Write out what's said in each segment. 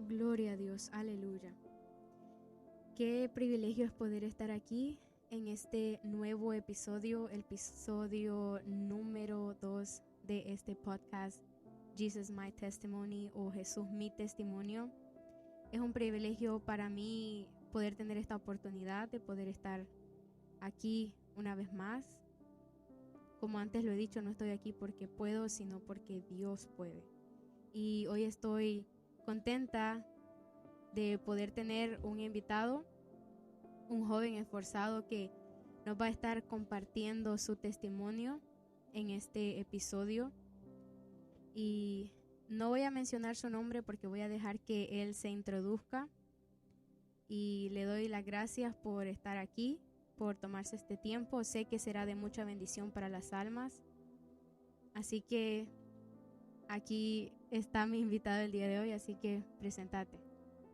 Gloria a Dios, aleluya. Qué privilegio es poder estar aquí en este nuevo episodio, el episodio número 2 de este podcast, Jesus My Testimony o Jesús mi testimonio. Es un privilegio para mí poder tener esta oportunidad de poder estar aquí una vez más. Como antes lo he dicho, no estoy aquí porque puedo, sino porque Dios puede. Y hoy estoy contenta de poder tener un invitado, un joven esforzado que nos va a estar compartiendo su testimonio en este episodio. Y no voy a mencionar su nombre porque voy a dejar que él se introduzca. Y le doy las gracias por estar aquí, por tomarse este tiempo. Sé que será de mucha bendición para las almas. Así que aquí está mi invitado el día de hoy, así que preséntate.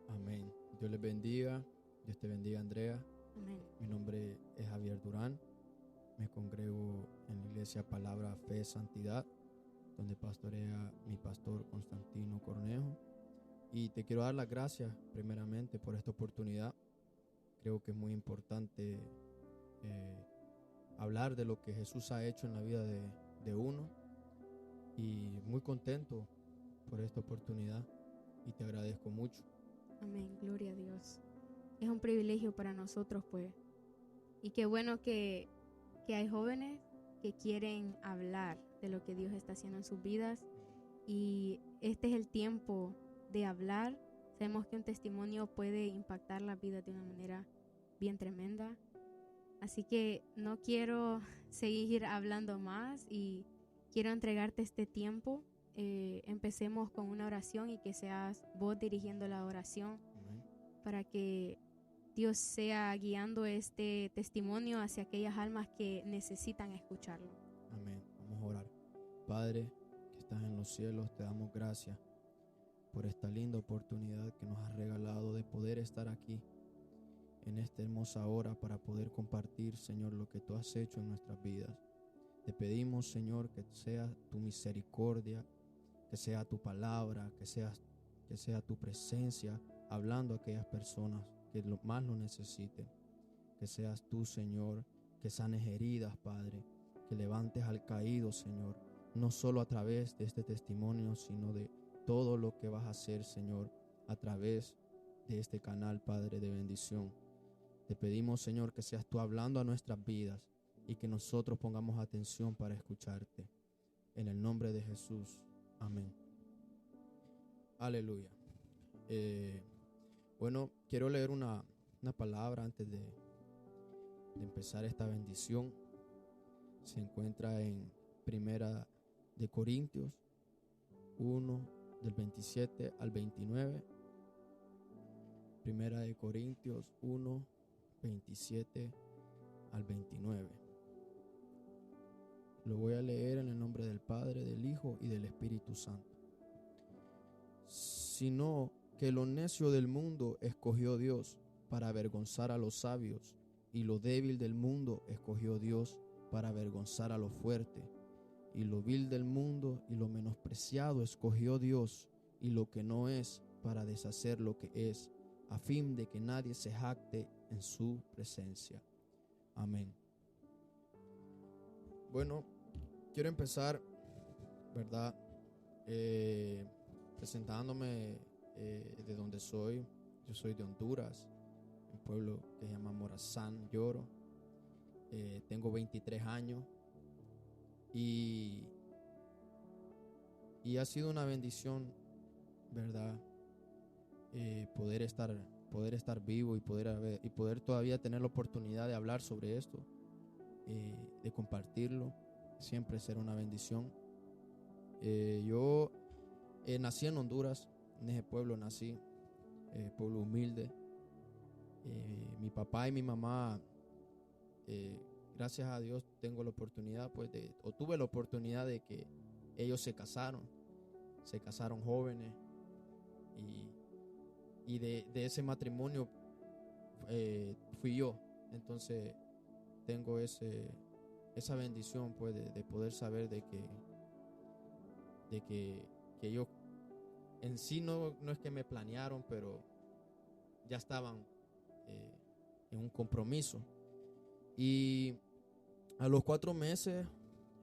Amén. Dios les bendiga. Dios te bendiga, Andrea. Amén. Mi nombre es Javier Durán. Me congrego en la iglesia Palabra, Fe, Santidad, donde pastorea mi pastor Constantino Cornejo. Y te quiero dar las gracias primeramente por esta oportunidad. Creo que es muy importante hablar de lo que Jesús ha hecho en la vida de uno. Y muy contento por esta oportunidad y te agradezco mucho. Amén, gloria a Dios. Es un privilegio para nosotros, pues. Y qué bueno que hay jóvenes que quieren hablar de lo que Dios está haciendo en sus vidas. Y este es el tiempo de hablar. Sabemos que un testimonio puede impactar la vida de una manera bien tremenda. Así que no quiero seguir hablando más y quiero entregarte este tiempo. Empecemos con una oración y que seas vos dirigiendo la oración. Amén. Para que Dios sea guiando este testimonio hacia aquellas almas que necesitan escucharlo. Amén. Vamos a orar. Padre, que estás en los cielos, te damos gracias por esta linda oportunidad que nos has regalado de poder estar aquí en esta hermosa hora para poder compartir, Señor, lo que tú has hecho en nuestras vidas. Te pedimos, Señor, que sea tu misericordia, que sea tu palabra, que sea tu presencia hablando a aquellas personas que más lo necesiten. Que seas tú, Señor, que sanes heridas, Padre, que levantes al caído, Señor, no solo a través de este testimonio, sino de todo lo que vas a hacer, Señor, a través de este canal, Padre, de bendición. Te pedimos, Señor, que seas tú hablando a nuestras vidas y que nosotros pongamos atención para escucharte. En el nombre de Jesús. Amén. Aleluya. Bueno, quiero leer una palabra antes de empezar esta bendición. Se encuentra en Primera de Corintios 1, del 27 al 29. Primera de Corintios 1, 27 al 29. Lo voy a leer en el nombre del Padre, del Hijo y del Espíritu Santo. Sino que lo necio del mundo escogió Dios para avergonzar a los sabios, y lo débil del mundo escogió Dios para avergonzar a lo fuerte, y lo vil del mundo y lo menospreciado escogió Dios, y lo que no es, para deshacer lo que es, a fin de que nadie se jacte en su presencia. Amén. Bueno, quiero empezar, ¿verdad? Presentándome de donde soy. Yo soy de Honduras, un pueblo que se llama Morazán, Lloro. Tengo 23 años y ha sido una bendición, ¿verdad? Poder estar vivo y poder todavía tener la oportunidad de hablar sobre esto, de compartirlo. Siempre será una bendición. Yo nací en Honduras, en ese pueblo nací, pueblo humilde. Mi papá y mi mamá, gracias a Dios tengo la oportunidad, tuve la oportunidad de que ellos se casaron jóvenes, y de ese matrimonio fui yo. Entonces tengo esa bendición, pues, de poder saber de que ellos en sí no es que me planearon, pero ya estaban en un compromiso. Y a los 4 meses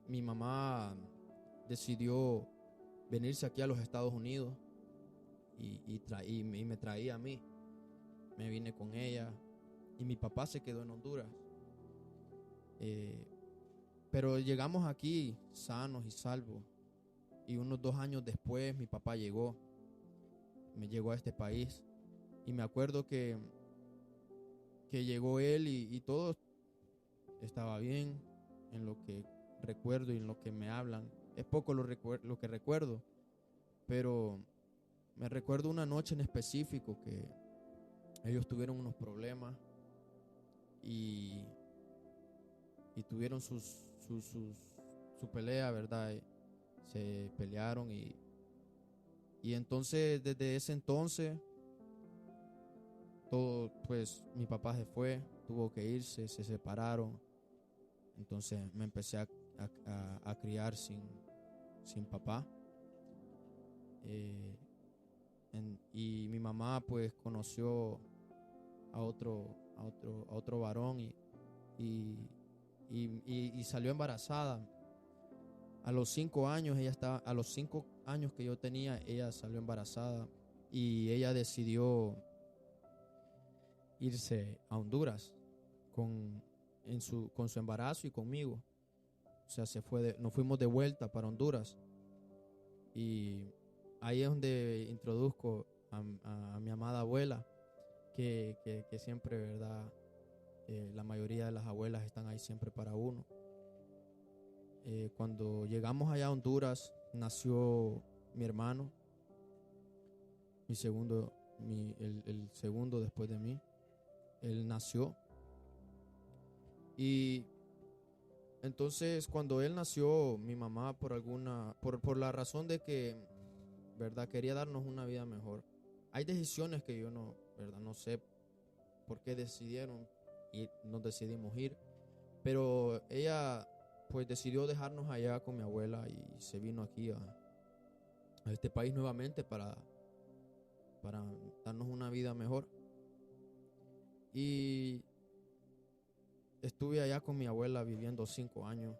mi mamá decidió venirse aquí a los Estados Unidos y me traía a mí. Me vine con ella y mi papá se quedó en Honduras. Pero llegamos aquí sanos y salvos. Y unos 2 años después mi papá me llegó a este país. Y me acuerdo que llegó él y todo estaba bien en lo que recuerdo y en lo que me hablan. Es poco lo que recuerdo, pero me recuerdo una noche en específico que ellos tuvieron unos problemas y tuvieron su pelea, ¿verdad? Se pelearon y entonces desde ese entonces todo, pues mi papá se fue, tuvo que irse, se separaron. Entonces me empecé a criar sin papá. Y mi mamá pues conoció a otro varón y salió embarazada. A los 5 años a los 5 años que yo tenía, ella salió embarazada y ella decidió irse a Honduras con su embarazo y conmigo. O sea, nos fuimos de vuelta para Honduras. Y ahí es donde introduzco a mi amada abuela, que siempre, ¿verdad? La mayoría de las abuelas están ahí siempre para uno. Cuando llegamos allá a Honduras, nació mi hermano, el segundo después de mí. Él nació. Y entonces cuando él nació, mi mamá por la razón de que, ¿verdad?, quería darnos una vida mejor. Hay decisiones que yo no, ¿verdad?, no sé por qué decidieron y nos decidimos ir, pero ella pues decidió dejarnos allá con mi abuela y se vino aquí a este país nuevamente para darnos una vida mejor. Y estuve allá con mi abuela viviendo 5 años,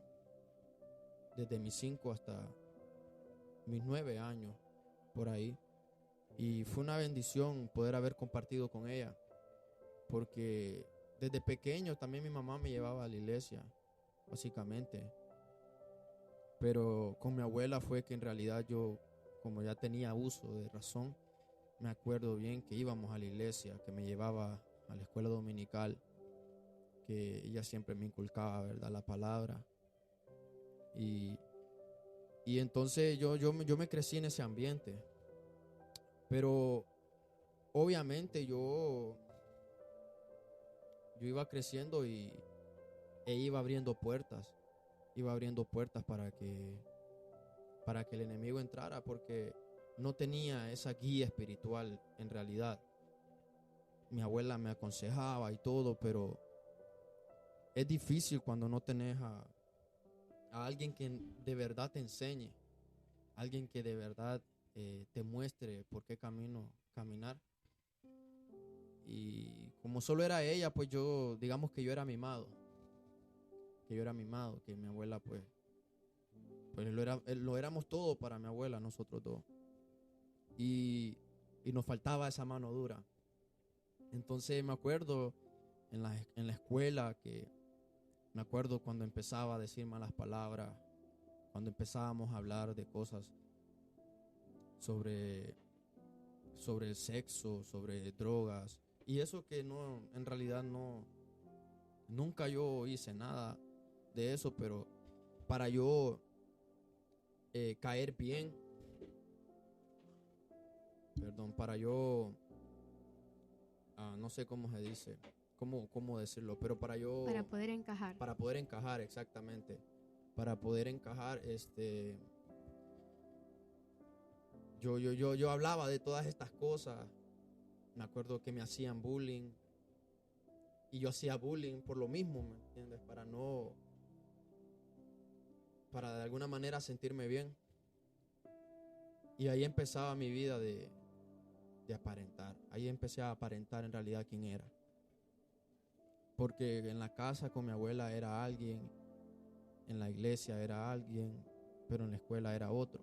desde mis 5 hasta mis 9 años, por ahí. Y fue una bendición poder haber compartido con ella, porque desde pequeño también mi mamá me llevaba a la iglesia, básicamente. Pero con mi abuela fue que en realidad yo, como ya tenía uso de razón, me acuerdo bien que íbamos a la iglesia, que me llevaba a la escuela dominical, que ella siempre me inculcaba, ¿verdad?, la palabra. Y entonces yo me crecí en ese ambiente. Pero obviamente yo iba creciendo e iba abriendo puertas para que el enemigo entrara, porque no tenía esa guía espiritual en realidad. Mi abuela me aconsejaba y todo, pero es difícil cuando no tenés a alguien que de verdad te enseñe, alguien que de verdad te muestre por qué camino caminar. Y como solo era ella, pues digamos que yo era mimado, que mi abuela pues lo éramos todo para mi abuela, nosotros dos. Y nos faltaba esa mano dura. Entonces me acuerdo en la escuela que me acuerdo cuando empezaba a decir malas palabras, cuando empezábamos a hablar de cosas sobre el sexo, sobre drogas, y eso que no, en realidad nunca yo hice nada de eso, pero para yo caer bien, para yo, no sé cómo se dice, cómo decirlo, pero para poder encajar. Para poder encajar, exactamente. Para poder encajar, yo hablaba de todas estas cosas. Me acuerdo que me hacían bullying y yo hacía bullying por lo mismo, ¿me entiendes? Para de alguna manera sentirme bien. Y ahí empezaba mi vida de aparentar. Ahí empecé a aparentar en realidad quién era. Porque en la casa con mi abuela era alguien, en la iglesia era alguien, pero en la escuela era otro.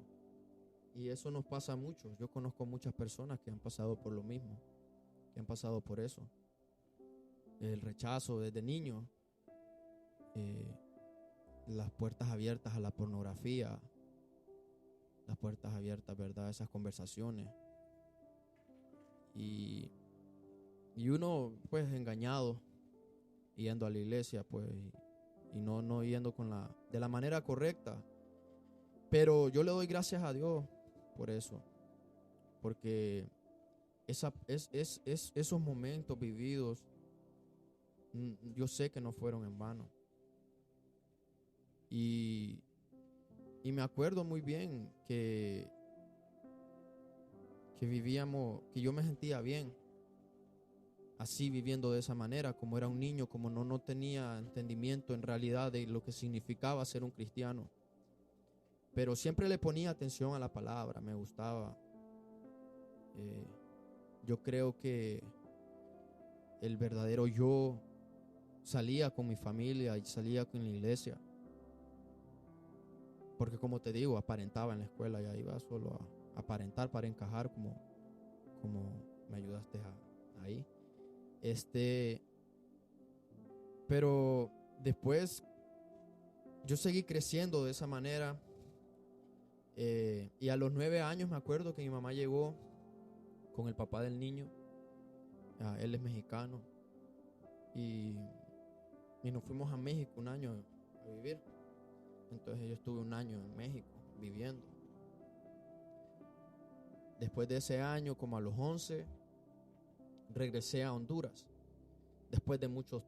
Y eso nos pasa mucho. Yo conozco muchas personas que han pasado por lo mismo, que han pasado por eso. El rechazo desde niño, las puertas abiertas a la pornografía, las puertas abiertas, ¿verdad?, a esas conversaciones. Y uno, pues, engañado, yendo a la iglesia, pues, y no yendo de la manera correcta. Pero yo le doy gracias a Dios por eso, porque esos momentos vividos, yo sé que no fueron en vano. Y me acuerdo muy bien que vivíamos, que yo me sentía bien así, viviendo de esa manera, como era un niño, como no tenía entendimiento en realidad de lo que significaba ser un cristiano. Pero siempre le ponía atención a la palabra, me gustaba. Yo creo que el verdadero yo salía con mi familia y salía con la iglesia. Porque como te digo, aparentaba en la escuela, ya iba solo a aparentar para encajar, como me ayudaste ahí. Pero después yo seguí creciendo de esa manera. Y a los 9 años me acuerdo que mi mamá llegó con el papá del niño. Él es mexicano. Y nos fuimos a México un año a vivir. Entonces yo estuve un año en México viviendo. Después de ese año, como a los 11, regresé a Honduras. Después de muchos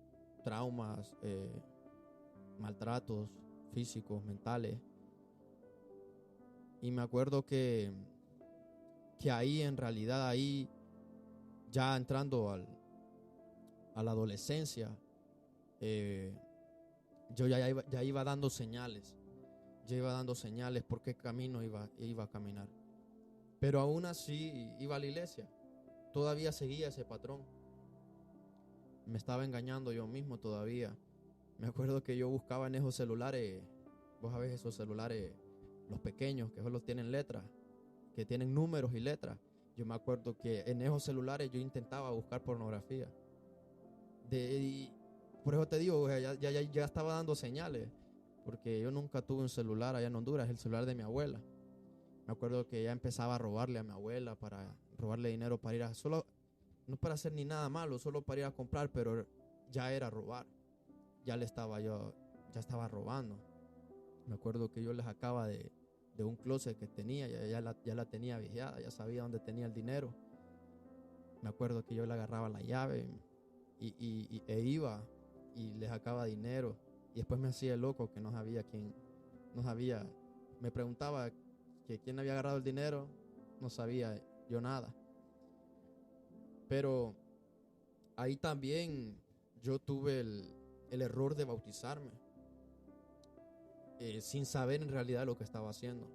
traumas, maltratos físicos, mentales. Y me acuerdo que ahí, en realidad, ahí, ya entrando a la adolescencia, yo ya iba dando señales. Ya iba dando señales por qué camino iba a caminar. Pero aún así iba a la iglesia. Todavía seguía ese patrón. Me estaba engañando yo mismo todavía. Me acuerdo que yo buscaba en esos celulares, vos sabés, esos celulares, los pequeños, que solo tienen letras, que tienen números y letras. Yo me acuerdo que en esos celulares yo intentaba buscar pornografía. Por eso te digo, ya estaba dando señales, porque yo nunca tuve un celular allá en Honduras, el celular de mi abuela. Me acuerdo que ya empezaba a robarle a mi abuela, para robarle dinero para ir no para hacer ni nada malo, solo para ir a comprar, pero ya era robar. Ya estaba robando. Me acuerdo que yo les sacaba de un closet que tenía, ya la tenía vigiada, ya sabía dónde tenía el dinero. Me acuerdo que yo le agarraba la llave e iba y le sacaba dinero. Y después me hacía el loco, que no sabía, me preguntaba que quién había agarrado el dinero, no sabía yo nada. Pero ahí también yo tuve el error de bautizarme, sin saber en realidad lo que estaba haciendo.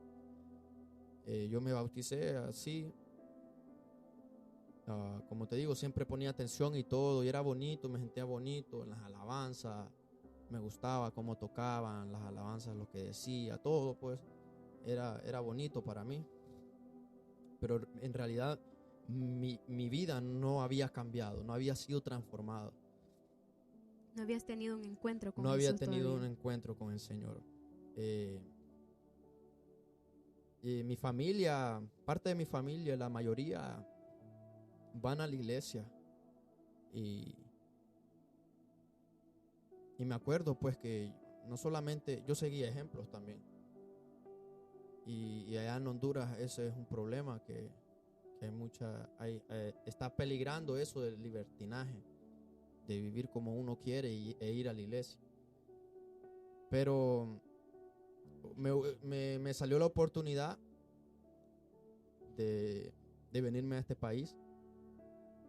Yo me bauticé así, como te digo, siempre ponía atención y todo, y era bonito, me sentía bonito en las alabanzas, me gustaba cómo tocaban las alabanzas, lo que decía, todo, pues era bonito para mí. Pero en realidad mi vida no había cambiado, no había sido transformado. No habías tenido un encuentro con No Jesús había tenido todavía. un encuentro con el Señor. Y mi familia, parte de mi familia, la mayoría van a la iglesia. Y me acuerdo pues que no solamente yo seguía ejemplos también. Y allá en Honduras ese es un problema que está peligrando eso del libertinaje, de vivir como uno quiere e ir a la iglesia. Pero me salió la oportunidad de venirme a este país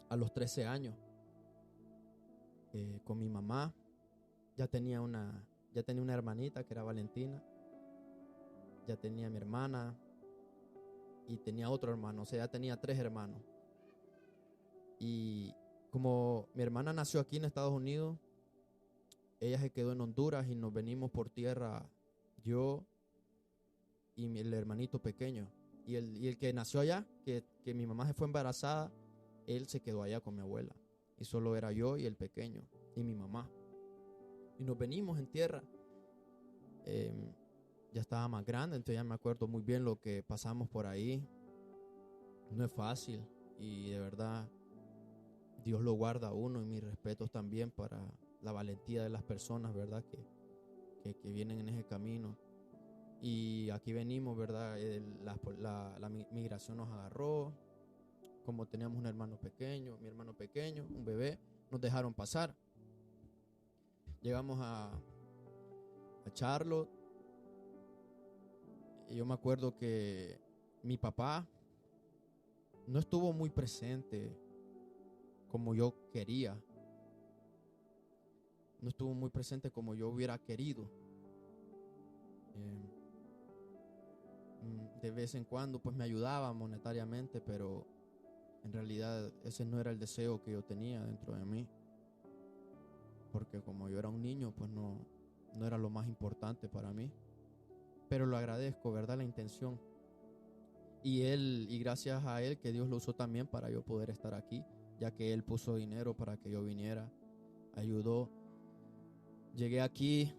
a los 13 años, con mi mamá. Ya tenía una hermanita que era Valentina, ya tenía mi hermana, y tenía otro hermano, o sea, ya tenía 3 hermanos. Y como mi hermana nació aquí en Estados Unidos, ella se quedó en Honduras y nos venimos por tierra, yo y el hermanito pequeño. Y el que nació allá, que mi mamá se fue embarazada, él se quedó allá con mi abuela. Y solo era yo y el pequeño y mi mamá. Y nos venimos en tierra. Ya estaba más grande, entonces ya me acuerdo muy bien lo que pasamos por ahí. No es fácil y de verdad Dios lo guarda a uno, y mis respetos también para la valentía de las personas, ¿verdad? Que vienen en ese camino. Y aquí venimos, ¿verdad? La migración nos agarró. Como teníamos un hermano pequeño, mi hermano pequeño, un bebé, nos dejaron pasar. Llegamos a Charlotte. Y yo me acuerdo que mi papá no estuvo muy presente como yo quería. No estuvo muy presente como yo hubiera querido. De vez en cuando pues me ayudaba monetariamente, pero en realidad ese no era el deseo que yo tenía dentro de mí, porque como yo era un niño pues no era lo más importante para mí, pero lo agradezco, ¿verdad? La intención, y gracias a él que Dios lo usó también para yo poder estar aquí, ya que él puso dinero para que yo viniera, ayudó. Llegué aquí,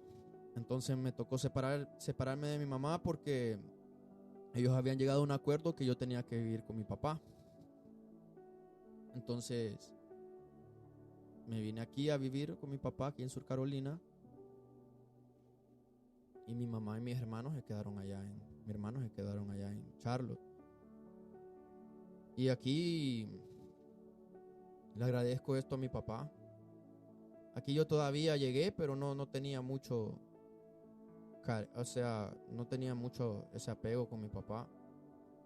entonces me tocó separarme de mi mamá porque ellos habían llegado a un acuerdo que yo tenía que vivir con mi papá. Entonces me vine aquí a vivir con mi papá aquí en Sur Carolina, y mi mamá y mis hermanos se quedaron allá en Charlotte. Y aquí le agradezco esto a mi papá. Aquí yo todavía llegué, pero no tenía mucho, no tenía mucho ese apego con mi papá.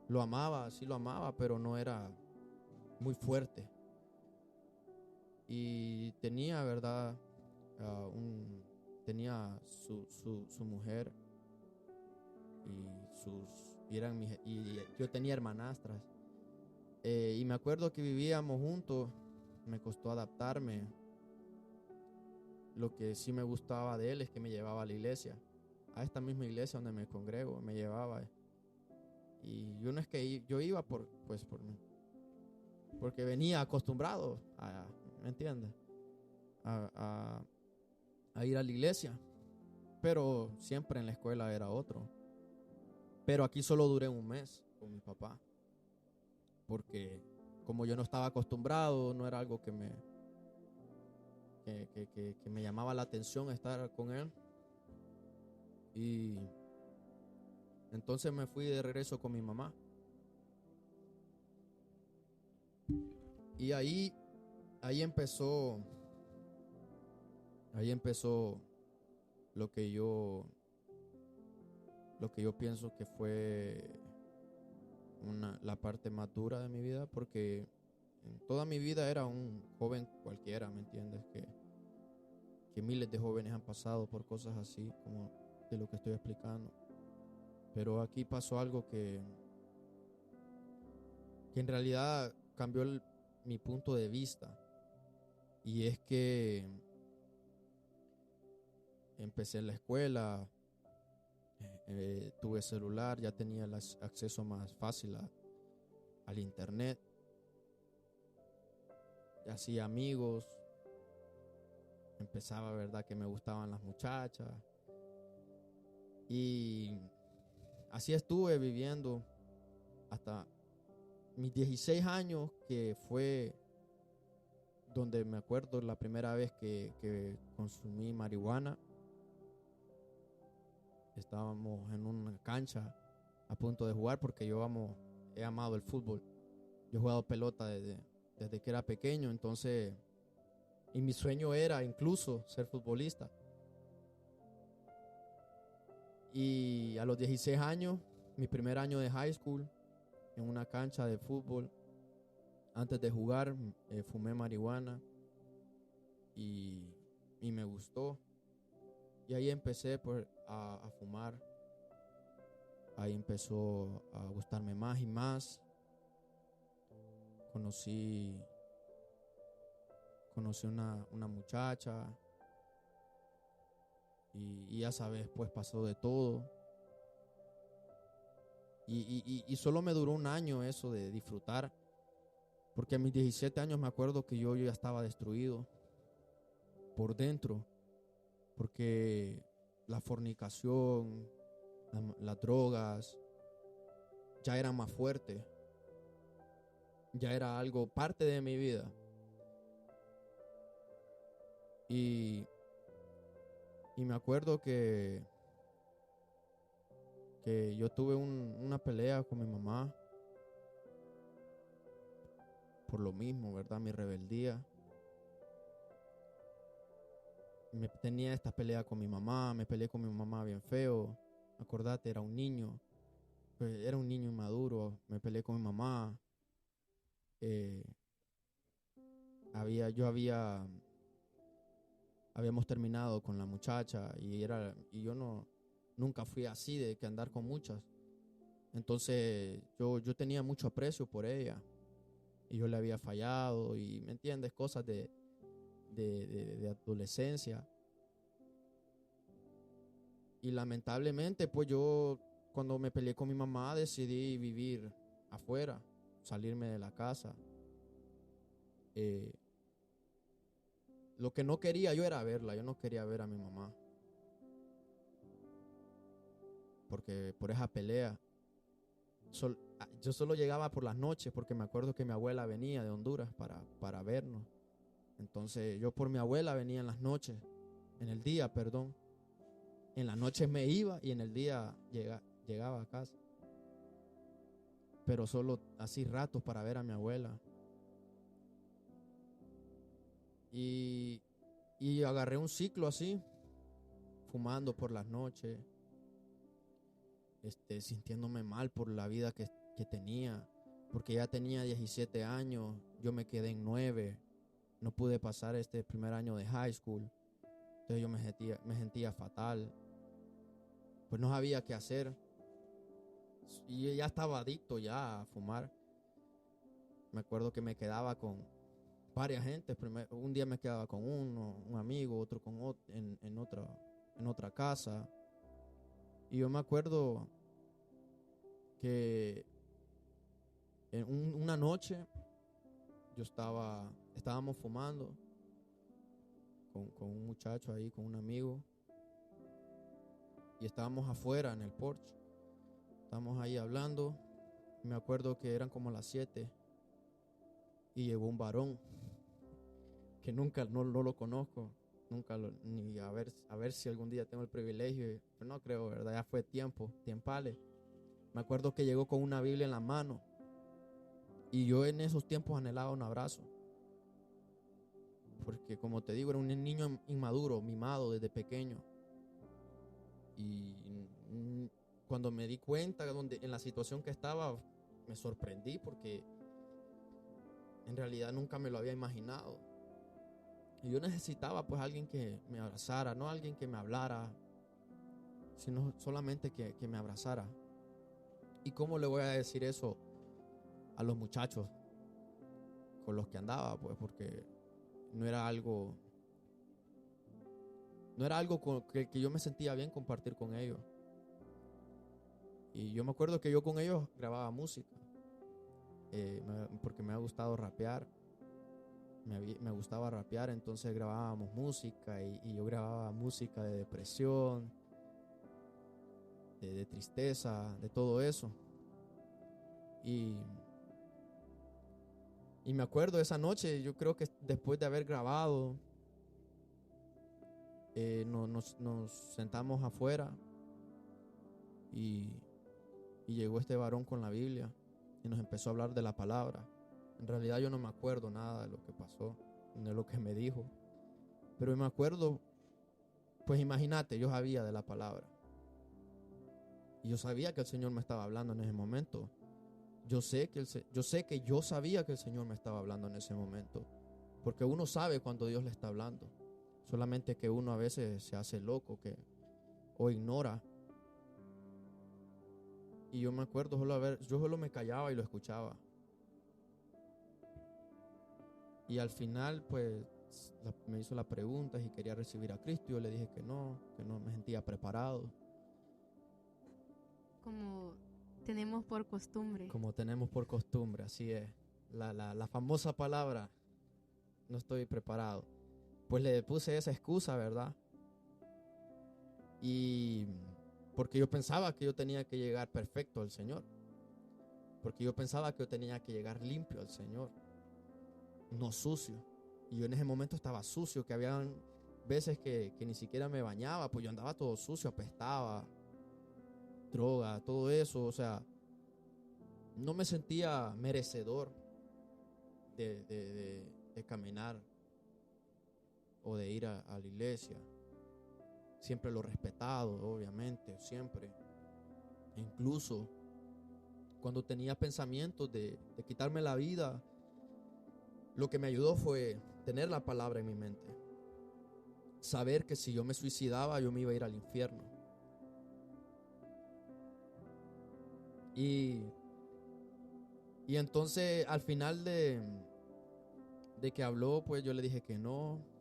Lo amaba, sí lo amaba, pero no era muy fuerte. Y tenía, ¿verdad? Tenía su mujer y yo tenía hermanastras. Y me acuerdo que vivíamos juntos. Me costó adaptarme. Lo que sí me gustaba de él es que me llevaba a la iglesia, a esta misma iglesia donde me congrego, me llevaba. Y yo no es que yo iba porque venía acostumbrado ¿me entiendes? A ir a la iglesia, pero siempre en la escuela era otro. Pero aquí solo duré un mes con mi papá, porque como yo no estaba acostumbrado, no era algo que me llamaba la atención estar con él. Y entonces me fui de regreso con mi mamá. Y ahí empezó lo que yo pienso que fue la parte más dura de mi vida, porque en toda mi vida era un joven cualquiera, ¿me entiendes? Que miles de jóvenes han pasado por cosas así como de lo que estoy explicando. Pero aquí pasó algo que en realidad cambió mi punto de vista. Y es que empecé en la escuela, tuve celular, ya tenía el acceso más fácil al internet, hacía amigos, empezaba, ¿verdad?, que me gustaban las muchachas, y así estuve viviendo hasta mis 16 años, que fue donde me acuerdo la primera vez que consumí marihuana. Estábamos en una cancha a punto de jugar, porque he amado el fútbol. Yo he jugado pelota desde que era pequeño, entonces, y mi sueño era incluso ser futbolista. Y a los 16 años, mi primer año de high school, en una cancha de fútbol, antes de jugar, fumé marihuana y me gustó. Y ahí empecé a fumar. ahí empezó a gustarme más y más. Conocí una muchacha y ya sabes, pues pasó de todo. Y solo me duró un año eso de disfrutar, porque a mis 17 años me acuerdo que yo ya estaba destruido por dentro, porque la fornicación, las drogas ya eran más fuertes, ya era algo parte de mi vida. Y me acuerdo que yo tuve una pelea con mi mamá por lo mismo, ¿verdad? Mi rebeldía. Tenía esta pelea con mi mamá, me peleé con mi mamá bien feo. Acordate, era un niño inmaduro, me peleé con mi mamá. Habíamos terminado con la muchacha y yo nunca fui así de que andar con muchas. Entonces yo tenía mucho aprecio por ella y yo le había fallado y, ¿me entiendes? Cosas de adolescencia. Y lamentablemente, pues yo cuando me peleé con mi mamá decidí vivir afuera, salirme de la casa. Lo que no quería yo era verla, yo no quería ver a mi mamá. Porque por esa pelea, yo solo llegaba por las noches porque me acuerdo que mi abuela venía de Honduras para vernos. Entonces yo por mi abuela venía en las noches, en el día, perdón. En las noches me iba y en el día llegaba a casa. Pero solo así ratos para ver a mi abuela. Y agarré un ciclo así, fumando por las noches, sintiéndome mal por la vida que tenía, porque ya tenía 17 años, yo me quedé en 9, no pude pasar este primer año de high school, entonces yo me sentía fatal, pues no sabía qué hacer, y ya estaba adicto ya a fumar. Me acuerdo que me quedaba con varias gente. Un día me quedaba con un amigo, otro con otro, en otra casa. Y yo me acuerdo que en una noche estábamos fumando con un muchacho ahí, con un amigo, y estábamos afuera en el porche. Estábamos ahí hablando. Me acuerdo que eran como las 7 y llegó un varón que nunca no lo conozco, ni a ver si algún día tengo el privilegio, pero no creo, ¿verdad? Ya fue tiempales. Me acuerdo que llegó con una Biblia en la mano y yo en esos tiempos anhelaba un abrazo, porque como te digo, era un niño inmaduro, mimado desde pequeño. Y cuando me di cuenta en la situación que estaba, me sorprendí porque en realidad nunca me lo había imaginado. Y yo necesitaba pues alguien que me abrazara, no alguien que me hablara, sino solamente que me abrazara. ¿Y cómo le voy a decir eso a los muchachos con los que andaba? Pues porque no era algo con que yo me sentía bien compartir con ellos. Y yo me acuerdo que yo con ellos grababa música, porque me ha gustado rapear. Me gustaba rapear, entonces grabábamos música y yo grababa música de depresión, de tristeza, de todo eso. Y me acuerdo de esa noche, yo creo que después de haber grabado, nos sentamos afuera y llegó este varón con la Biblia y nos empezó a hablar de la palabra. En realidad yo no me acuerdo nada de lo que pasó, de lo que me dijo, pero me acuerdo, pues imagínate, yo sabía de la palabra y yo sabía que el Señor me estaba hablando en ese momento. Yo sé que yo sabía que el Señor me estaba hablando en ese momento, porque uno sabe cuando Dios le está hablando, solamente que uno a veces se hace loco o ignora. Y yo me acuerdo yo solo me callaba y lo escuchaba. Y al final, pues, me hizo la pregunta si quería recibir a Cristo. Yo le dije que no me sentía preparado. Como tenemos por costumbre. Como tenemos por costumbre, así es. La famosa palabra, no estoy preparado. Pues le puse esa excusa, ¿verdad? Y porque yo pensaba que yo tenía que llegar perfecto al Señor. Porque yo pensaba que yo tenía que llegar limpio al Señor, no sucio. Y yo en ese momento estaba sucio, que habían veces que ni siquiera me bañaba, pues yo andaba todo sucio, apestaba, droga, todo eso. O sea, no me sentía merecedor de caminar o de ir a la iglesia. Siempre lo he respetado, obviamente, siempre. Incluso cuando tenía pensamientos de quitarme la vida, lo que me ayudó fue tener la palabra en mi mente. Saber que si yo me suicidaba, yo me iba a ir al infierno. Y entonces al final de que habló, pues yo le dije que no.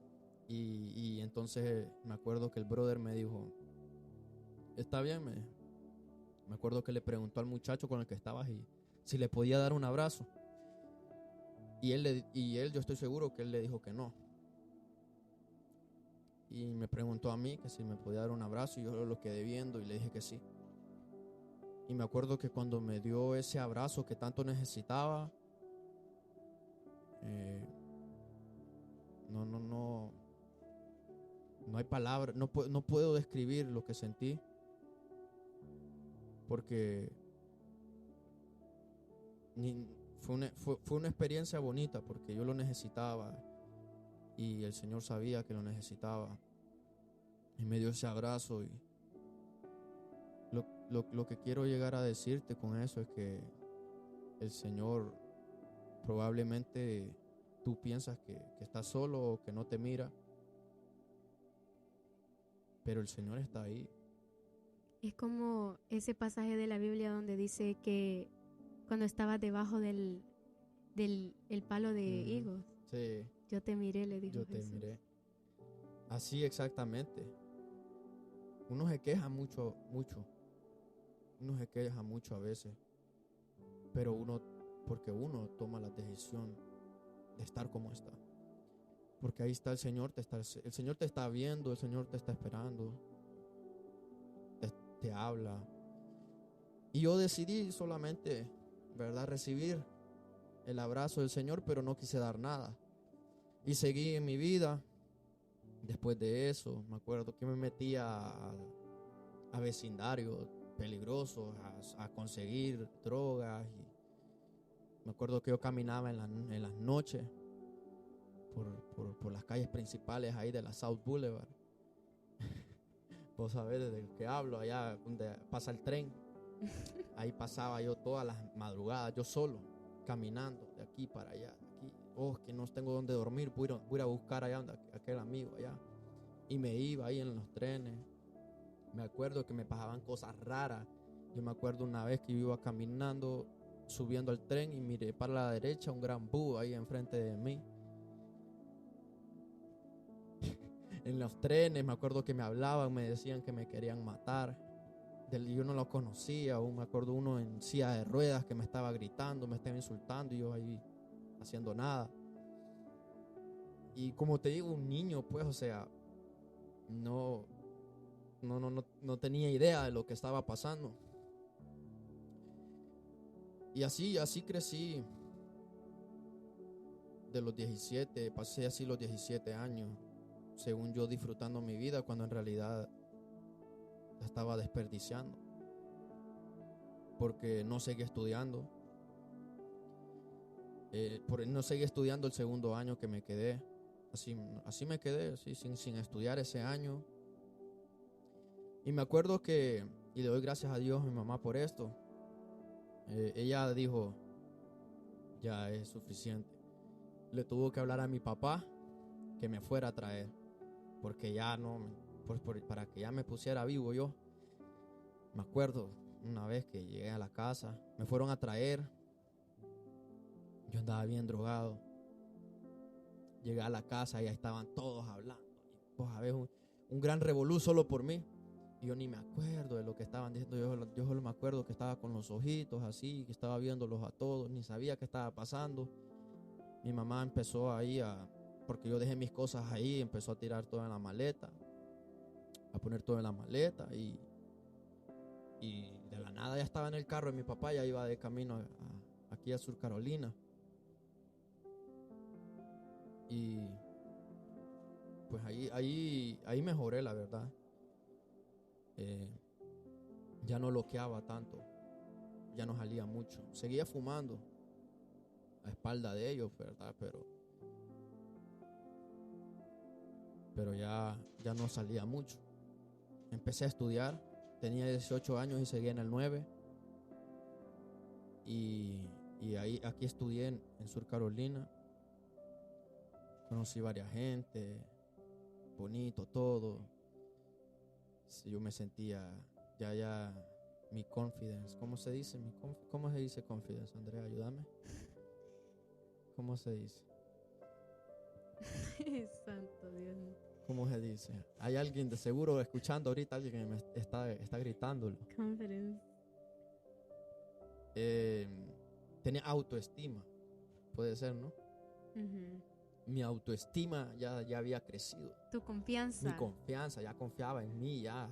Y entonces me acuerdo que el brother me dijo, está bien, me acuerdo que le preguntó al muchacho con el que estaba si le podía dar un abrazo. Y él, yo estoy seguro que él le dijo que no. Y me preguntó a mí que si me podía dar un abrazo, y yo lo quedé viendo y le dije que sí. Y me acuerdo que cuando me dio ese abrazo que tanto necesitaba, no hay palabras, no puedo describir lo que sentí, porque fue una experiencia bonita, porque yo lo necesitaba y el Señor sabía que lo necesitaba y me dio ese abrazo. Y lo que quiero llegar a decirte con eso es que el Señor, probablemente tú piensas que estás solo o que no te mira, pero el Señor está ahí. Es como ese pasaje de la Biblia donde dice que cuando estabas debajo del palo de higos, sí, yo te miré, le dijo yo Jesús. te miré. Así exactamente. Uno se queja mucho. Uno se queja mucho a veces, pero porque uno toma la decisión de estar como está. Porque ahí está el Señor, el Señor te está viendo, el Señor te está esperando, te habla. Y yo decidí solamente, ¿verdad?, recibir el abrazo del Señor, pero no quise dar nada. Y seguí en mi vida. Después de eso, me acuerdo que me metí a vecindarios peligrosos, a conseguir drogas. Y me acuerdo que yo caminaba en las noches por las calles principales ahí de la South Boulevard. Vos sabés de que hablo, allá donde pasa el tren. Ahí pasaba yo todas las madrugadas, yo solo, caminando de aquí para allá, de aquí. Que no tengo donde dormir, voy a ir a buscar allá donde aquel amigo allá. Y me iba ahí en los trenes. Me acuerdo que me pasaban cosas raras. Yo me acuerdo una vez que yo iba caminando, subiendo al tren, y miré para la derecha un gran búho ahí enfrente de mí. En los trenes me acuerdo que me hablaban, me decían que me querían matar. Yo no lo conocía. Aún me acuerdo uno en silla de ruedas que me estaba gritando, me estaba insultando, y yo ahí haciendo nada. Y como te digo, un niño, pues, o sea, no tenía idea de lo que estaba pasando. Y así crecí. De los 17, pasé así los 17 años, según yo, disfrutando mi vida, cuando en realidad la estaba desperdiciando, porque no seguí estudiando. No seguí estudiando el segundo año que me quedé. Así me quedé, así, sin estudiar ese año. Y me acuerdo y le doy gracias a Dios a mi mamá por esto. Ella dijo, ya es suficiente. Le tuvo que hablar a mi papá que me fuera a traer, porque ya no, para que ya me pusiera vivo yo. Me acuerdo una vez que llegué a la casa, me fueron a traer. Yo andaba bien drogado. Llegué a la casa y ahí estaban todos hablando. Y pues a ver, un gran revolú solo por mí. Y yo ni me acuerdo de lo que estaban diciendo. Yo solo me acuerdo que estaba con los ojitos así, que estaba viéndolos a todos. Ni sabía qué estaba pasando. Mi mamá empezó ahí porque yo dejé mis cosas ahí, empezó a tirar todo en la maleta. A poner todo en la maleta. Y de la nada ya estaba en el carro de mi papá. Ya iba de camino aquí a Sur Carolina. Y pues ahí mejoré, la verdad. Ya no loqueaba tanto, ya no salía mucho. Seguía fumando a espalda de ellos, ¿verdad? Pero ya no salía mucho. Empecé a estudiar, tenía 18 años y seguía en el 9. Y aquí estudié en Sur Carolina. Conocí varias gente, bonito todo. Yo me sentía ya mi confidence. ¿Cómo se dice? ¿Cómo se dice confidence, Andrea? Ayúdame. ¿Cómo se dice? Santo Dios. ¿Cómo se dice? Hay alguien de seguro escuchando ahorita, alguien que me está gritándolo. Confidence. Tenía autoestima, puede ser, ¿no? Uh-huh. Mi autoestima ya había crecido. Tu confianza. Mi confianza, ya confiaba en mí, ya.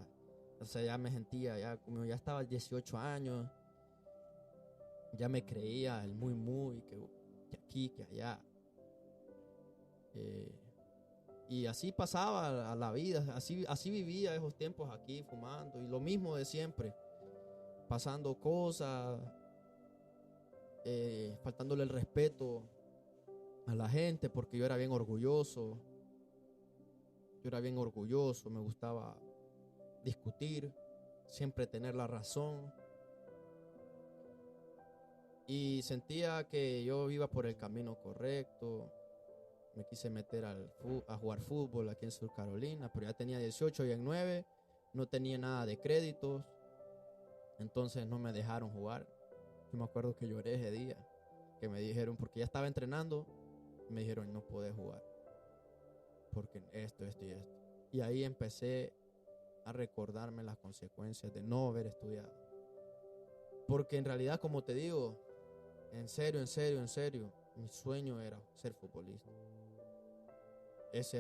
O sea, ya me sentía, como ya estaba 18 años, ya me creía el muy, que aquí, que allá. Y así pasaba a la vida, así vivía esos tiempos aquí, fumando, y lo mismo de siempre, pasando cosas, faltándole el respeto a la gente, porque yo era bien orgulloso. Me gustaba discutir, siempre tener la razón. Y sentía que yo iba por el camino correcto. Me quise meter a jugar fútbol aquí en Sur Carolina, pero ya tenía 18 y en 9 no tenía nada de créditos. Entonces no me dejaron jugar. Yo me acuerdo que lloré ese día, que me dijeron, porque ya estaba entrenando, me dijeron no podés jugar, porque esto y esto. Y ahí empecé a recordarme las consecuencias de no haber estudiado. Porque en realidad, como te digo, en serio, mi sueño era ser futbolista. Ese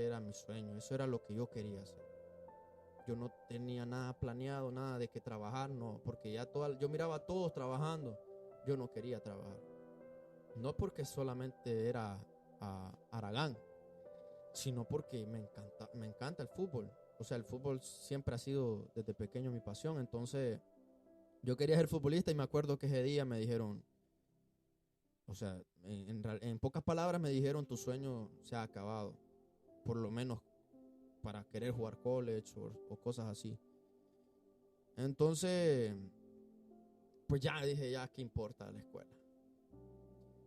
era mi sueño, eso era lo que yo quería hacer. Yo no tenía nada planeado, nada de que trabajar, no, porque yo miraba a todos trabajando, yo no quería trabajar. No porque solamente era Aragán, sino porque me encanta el fútbol. O sea, el fútbol siempre ha sido desde pequeño mi pasión. Entonces, yo quería ser futbolista y me acuerdo que ese día me dijeron, o sea, en pocas palabras me dijeron, tu sueño se ha acabado. Por lo menos para querer jugar college o cosas así. Entonces, pues ya dije, ya, ¿qué importa la escuela?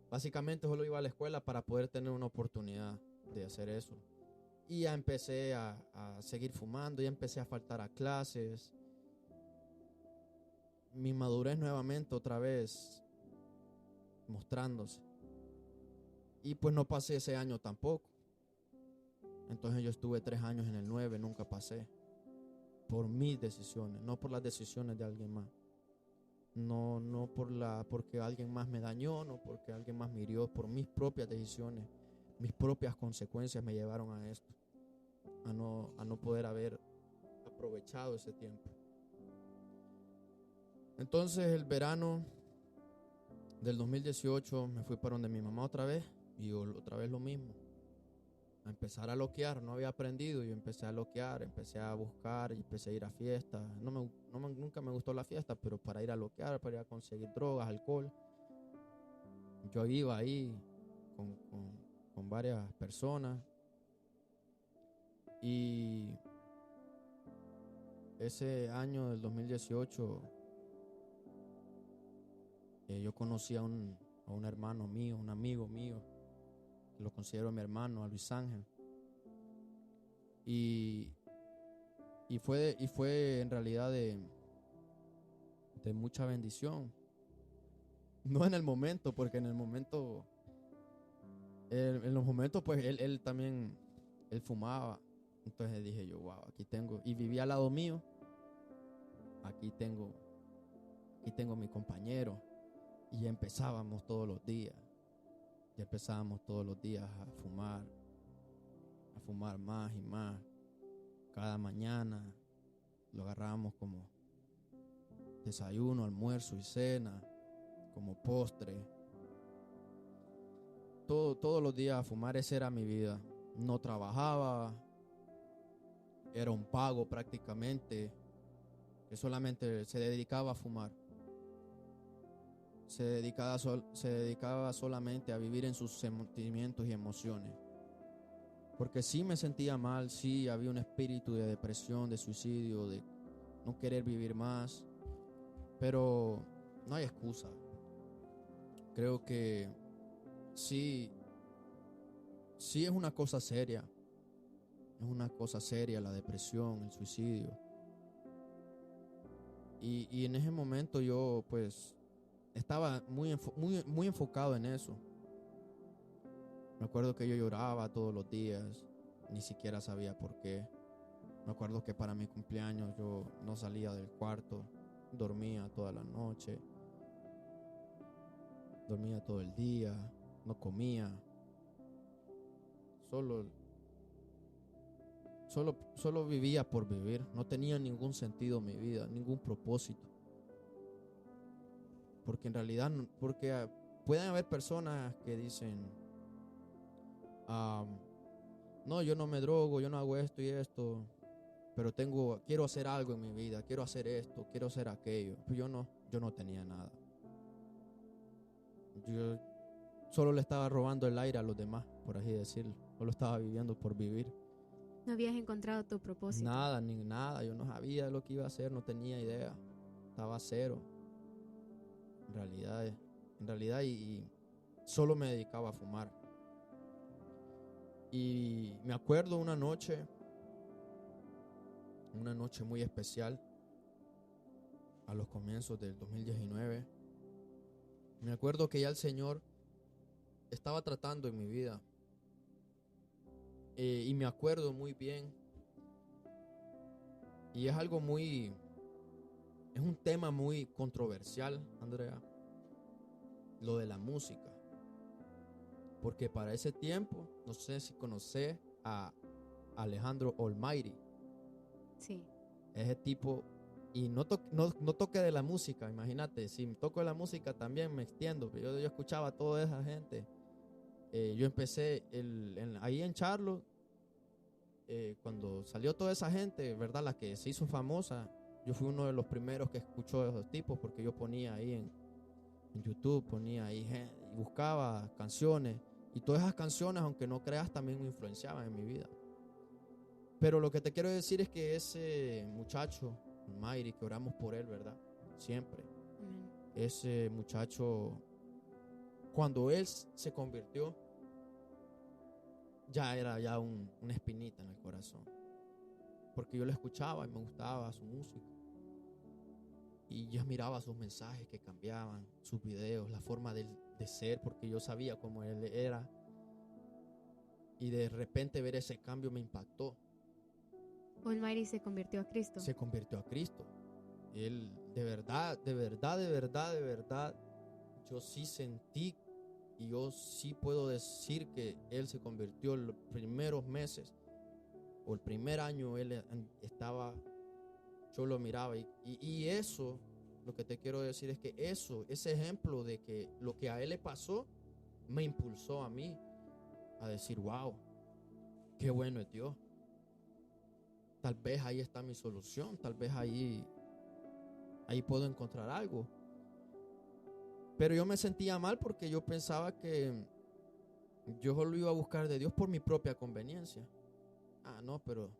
Básicamente solo iba a la escuela para poder tener una oportunidad de hacer eso. Y ya empecé a seguir fumando, ya empecé a faltar a clases. Mi madurez nuevamente otra vez mostrándose. Y pues no pasé ese año tampoco. Entonces yo estuve 3 años en el 9, nunca pasé. Por mis decisiones, no por las decisiones de alguien más. No porque alguien más me dañó, no porque alguien más me hirió, por mis propias decisiones. Mis propias consecuencias me llevaron a esto, a no poder haber aprovechado ese tiempo. Entonces el verano del 2018 me fui para donde mi mamá otra vez y otra vez lo mismo, a empezar a loquear. No había aprendido, yo empecé a loquear, empecé a buscar y empecé a ir a fiestas. Nunca me gustó la fiesta, pero para ir a loquear, para ir a conseguir drogas, alcohol, yo iba ahí con varias personas. Y ese año del 2018 yo conocí a un hermano mío, un amigo mío, que lo considero mi hermano, a Luis Ángel. Y fue en realidad de mucha bendición. No en el momento, porque en el momento, en los momentos, pues él también, él fumaba. Entonces dije yo, wow, aquí tengo, y vivía al lado mío, aquí tengo mi compañero. Y empezábamos todos los días. Ya empezábamos todos los días a fumar más y más. Cada mañana lo agarrábamos como desayuno, almuerzo y cena, como postre. Todos los días a fumar, esa era mi vida. No trabajaba, era un pago prácticamente, que solamente se dedicaba a fumar. Se dedicaba solamente a vivir en sus sentimientos y emociones. Porque sí me sentía mal, sí había un espíritu de depresión, de suicidio, de no querer vivir más. Pero no hay excusa. Creo que sí es una cosa seria. Es una cosa seria la depresión, el suicidio. Y en ese momento yo pues estaba muy enfocado en eso. Me acuerdo que yo lloraba todos los días, ni siquiera sabía por qué. Me acuerdo que para mi cumpleaños yo no salía del cuarto, dormía toda la noche, dormía todo el día, no comía. Solo vivía por vivir. No tenía ningún sentido mi vida, ningún propósito. Porque en realidad, pueden haber personas que dicen, no, yo no me drogo, yo no hago esto y esto, pero quiero hacer algo en mi vida, quiero hacer esto, quiero hacer aquello. Pues yo no tenía nada. Yo solo le estaba robando el aire a los demás, por así decirlo. Solo estaba viviendo por vivir. No habías encontrado tu propósito. Nada. Yo no sabía lo que iba a hacer, no tenía idea. Estaba a cero. En realidad, y solo me dedicaba a fumar. Y me acuerdo una noche muy especial, a los comienzos del 2019. Me acuerdo que ya el Señor estaba tratando en mi vida. Y me acuerdo muy bien. Y es un tema muy controversial, Andrea, lo de la música. Porque para ese tiempo, no sé si conoces a Alejandro Almighty. Sí. Ese tipo, y no toque de la música, imagínate, si toco de la música también me extiendo. Yo escuchaba a toda esa gente. Yo empecé ahí en Charlotte, cuando salió toda esa gente, ¿verdad? La que se hizo famosa. Yo fui uno de los primeros que escuchó a esos tipos, porque yo ponía ahí en YouTube, y buscaba canciones. Y todas esas canciones, aunque no creas, también me influenciaban en mi vida. Pero lo que te quiero decir es que ese muchacho, Mayri, que oramos por él, ¿verdad? Siempre. Amén. Ese muchacho, cuando él se convirtió, ya era una espinita en el corazón. Porque yo lo escuchaba y me gustaba su música. Y yo miraba sus mensajes que cambiaban, sus videos, la forma de ser, porque yo sabía cómo él era. Y de repente ver ese cambio me impactó. Almighty se convirtió a Cristo. Se convirtió a Cristo. Él, de verdad, yo sí sentí y yo sí puedo decir que él se convirtió en los primeros meses o el primer año. Él estaba, yo lo miraba y eso, lo que te quiero decir es que ese ejemplo de que lo que a él le pasó me impulsó a mí a decir, wow, qué bueno es Dios. Tal vez ahí está mi solución, tal vez ahí puedo encontrar algo. Pero yo me sentía mal porque yo pensaba que yo solo iba a buscar de Dios por mi propia conveniencia. No, pero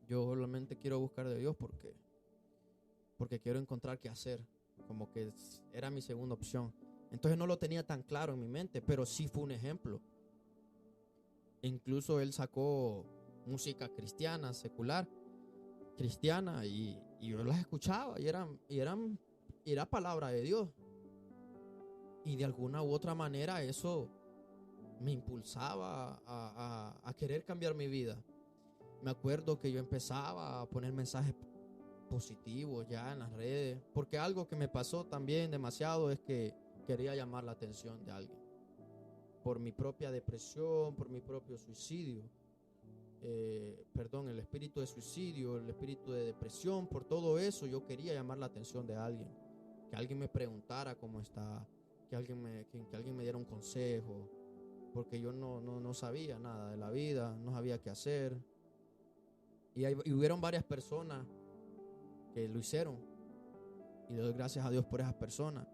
yo solamente quiero buscar de Dios porque quiero encontrar qué hacer. Como que era mi segunda opción. Entonces no lo tenía tan claro en mi mente, pero sí fue un ejemplo. Incluso él sacó música cristiana, secular, cristiana, y Y yo las escuchaba y era palabra de Dios. Y de alguna u otra manera eso me impulsaba a querer cambiar mi vida. Me acuerdo que yo empezaba a poner mensajes positivos ya en las redes, porque algo que me pasó también demasiado es que quería llamar la atención de alguien. Por mi propia depresión, por mi propio suicidio, el espíritu de suicidio, el espíritu de depresión, por todo eso yo quería llamar la atención de alguien. Que alguien me preguntara cómo está, que alguien me diera un consejo, porque yo no sabía nada de la vida, no sabía qué hacer. Y hubieron varias personas que lo hicieron, y le doy gracias a Dios por esas personas.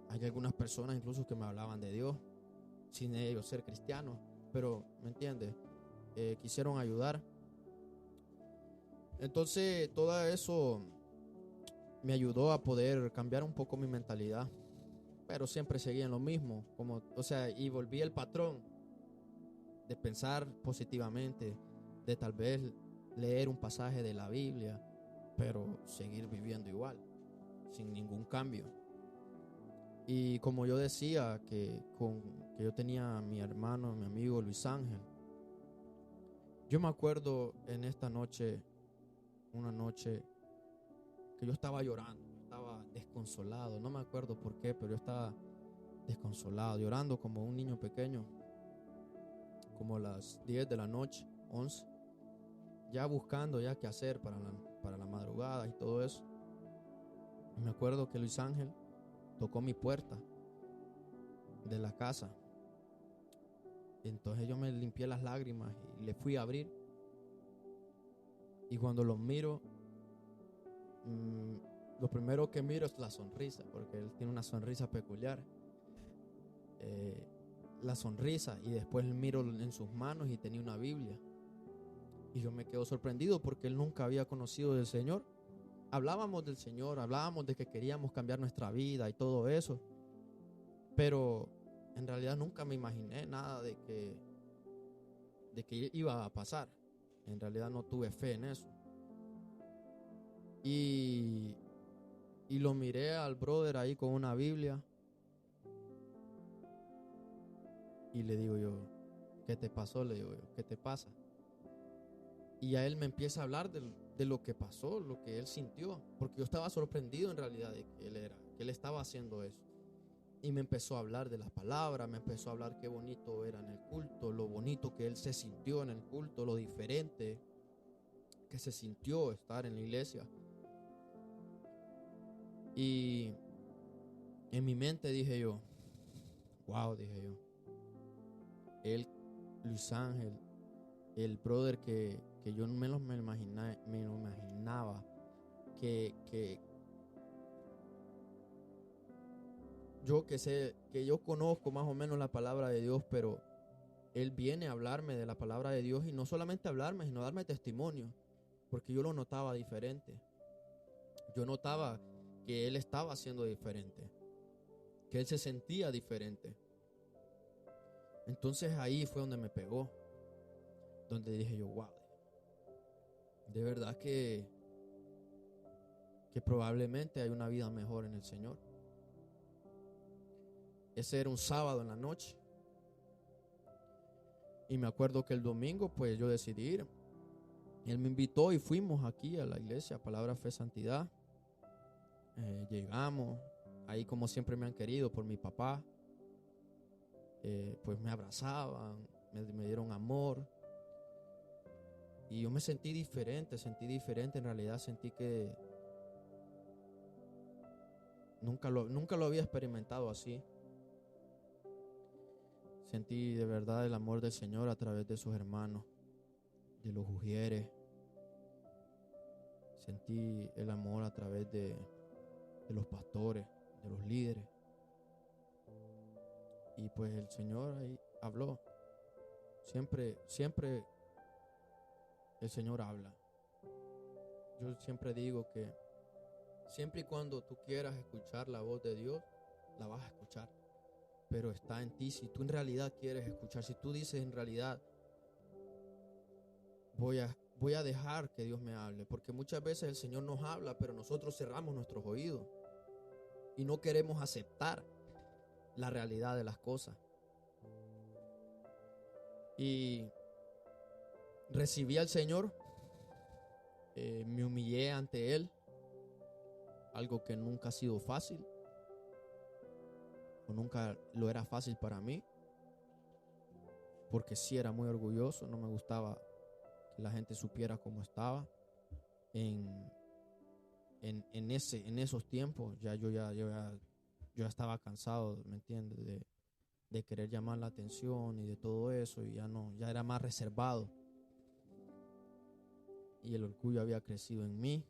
Hay algunas personas incluso que me hablaban de Dios sin ellos ser cristianos, pero ¿me entiendes? Quisieron ayudar. Entonces todo eso me ayudó a poder cambiar un poco mi mentalidad, pero siempre seguía en lo mismo, y volví al patrón de pensar positivamente, de tal vez leer un pasaje de la Biblia, pero seguir viviendo igual, sin ningún cambio. Y como yo decía que yo tenía a mi hermano, mi amigo Luis Ángel, yo me acuerdo en esta noche, una noche que yo estaba llorando, estaba desconsolado, no me acuerdo por qué, pero yo estaba desconsolado, llorando como un niño pequeño, como a las 10 de la noche, 11, ya buscando ya qué hacer para la madrugada y todo eso. Y me acuerdo que Luis Ángel tocó mi puerta de la casa. Entonces yo me limpié las lágrimas y le fui a abrir. Y cuando lo miro, lo primero que miro es la sonrisa, porque él tiene una sonrisa peculiar. La sonrisa, y después miro en sus manos y tenía una Biblia. Y yo me quedo sorprendido porque él nunca había conocido del Señor. Hablábamos del Señor, hablábamos de que queríamos cambiar nuestra vida y todo eso, pero en realidad nunca me imaginé nada de que iba a pasar. En realidad no tuve fe en eso. Y lo miré al brother ahí con una Biblia y le digo yo, ¿qué te pasó? Le digo yo, ¿qué te pasa? Y a él me empieza a hablar de lo que pasó, lo que él sintió, porque yo estaba sorprendido en realidad de que él estaba haciendo eso. Y me empezó a hablar de las palabras, me empezó a hablar qué bonito era en el culto, lo bonito que él se sintió en el culto, lo diferente que se sintió estar en la iglesia. Y en mi mente dije yo, wow, dije yo, Luis Ángel, el brother que yo me lo imaginaba, que yo conozco más o menos la palabra de Dios, pero él viene a hablarme de la palabra de Dios, y no solamente hablarme, sino darme testimonio, porque yo lo notaba diferente. Yo notaba que él estaba siendo diferente, que él se sentía diferente. Entonces ahí fue donde me pegó, donde dije yo, wow, de verdad que probablemente hay una vida mejor en el Señor. Ese era un sábado en la noche, y me acuerdo que el domingo pues yo decidí ir. Él me invitó y fuimos aquí a la iglesia Palabra Fe Santidad. Llegamos ahí, como siempre me han querido, por mi papá. Pues me abrazaban, me dieron amor, y yo me sentí diferente en realidad. Sentí que nunca lo había experimentado así. Sentí de verdad el amor del Señor a través de sus hermanos, de los ujieres. Sentí el amor a través de los pastores, de los líderes. Y pues el Señor ahí habló. Siempre el Señor habla. Yo siempre digo que siempre y cuando tú quieras escuchar la voz de Dios, la vas a escuchar. Pero está en ti si tú en realidad quieres escuchar. Si tú dices en realidad, voy voy a dejar que Dios me hable, porque muchas veces el Señor nos habla, pero nosotros cerramos nuestros oídos y no queremos aceptar la realidad de las cosas. Y recibí al Señor, me humillé ante Él, algo que nunca ha sido fácil, o nunca lo era fácil para mí, porque sí era muy orgulloso, no me gustaba que la gente supiera cómo estaba. En esos tiempos yo ya estaba cansado, ¿me entiendes? De querer llamar la atención y de todo eso, y ya era más reservado. Y el orgullo había crecido en mí.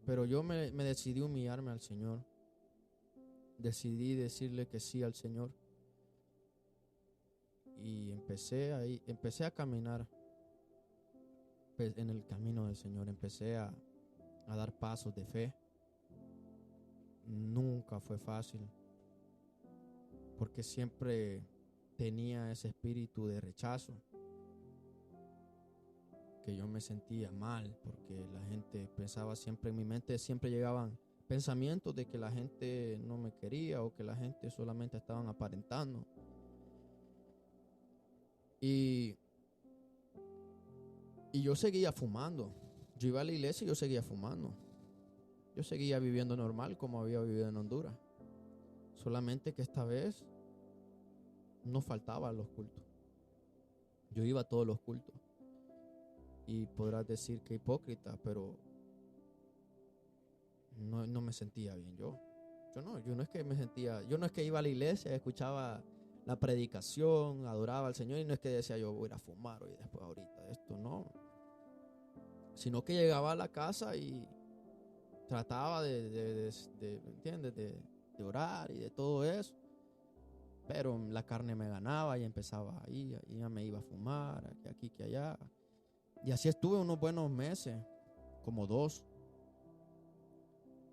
Pero yo me decidí humillarme al Señor. Decidí decirle que sí al Señor. Y empecé a caminar en el camino del Señor. Empecé a dar pasos de fe. Nunca fue fácil, porque siempre tenía ese espíritu de rechazo, que yo me sentía mal, porque la gente pensaba siempre, en mi mente siempre llegaban pensamientos de que la gente no me quería o que la gente solamente estaban aparentando. Y yo seguía fumando. Yo iba a la iglesia y yo seguía fumando. Yo seguía viviendo normal como había vivido en Honduras. Solamente que esta vez no faltaba a los cultos. Yo iba a todos los cultos. Y podrás decir que hipócrita, pero no me sentía bien yo no es que iba a la iglesia, escuchaba la predicación, adoraba al Señor, y no es que decía yo voy a ir a fumar hoy después ahorita, esto no, sino que llegaba a la casa y trataba de ¿me entiendes? De orar y de todo eso, pero la carne me ganaba y empezaba ahí, y ya me iba a fumar, que aquí, que allá. Y así estuve unos buenos meses, como 2.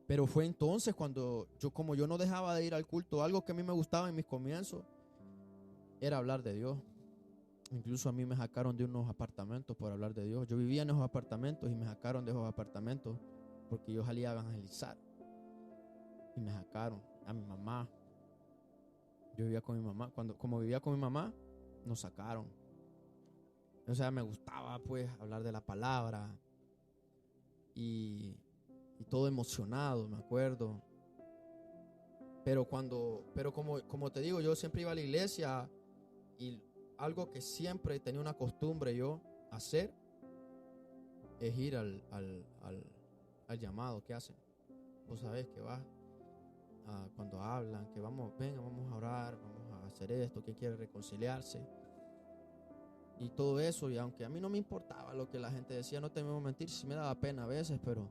Pero fue entonces cuando como yo no dejaba de ir al culto, algo que a mí me gustaba en mis comienzos era hablar de Dios. Incluso a mí me sacaron de unos apartamentos por hablar de Dios. Yo vivía en esos apartamentos y me sacaron de esos apartamentos porque yo salía a evangelizar. Y me sacaron a mi mamá. Yo vivía con mi mamá. Como vivía con mi mamá, nos sacaron. O sea, me gustaba pues hablar de la palabra y todo emocionado, me acuerdo. Pero como te digo, yo siempre iba a la iglesia, y algo que siempre tenía una costumbre yo hacer es ir al llamado que hacen. Vos sabés que vas cuando hablan, que vamos a orar, vamos a hacer esto, que quiere reconciliarse y todo eso. Y aunque a mí no me importaba lo que la gente decía, no te voy a mentir, sí me daba pena a veces, pero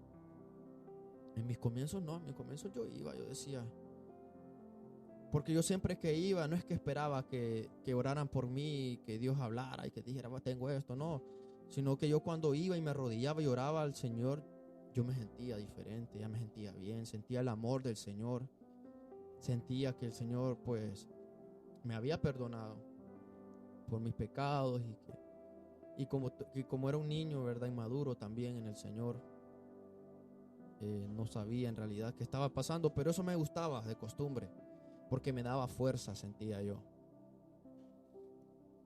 en mis comienzos no, en mis comienzos yo decía, porque yo siempre que iba, no es que esperaba que oraran por mí, que Dios hablara y que dijera, tengo esto, no, sino que yo cuando iba y me arrodillaba y oraba al Señor, yo me sentía diferente, ya me sentía bien, sentía el amor del Señor, sentía que el Señor pues me había perdonado por mis pecados, y como era un niño, ¿verdad?, inmaduro también en el Señor, no sabía en realidad qué estaba pasando, pero eso me gustaba de costumbre, porque me daba fuerza, sentía yo.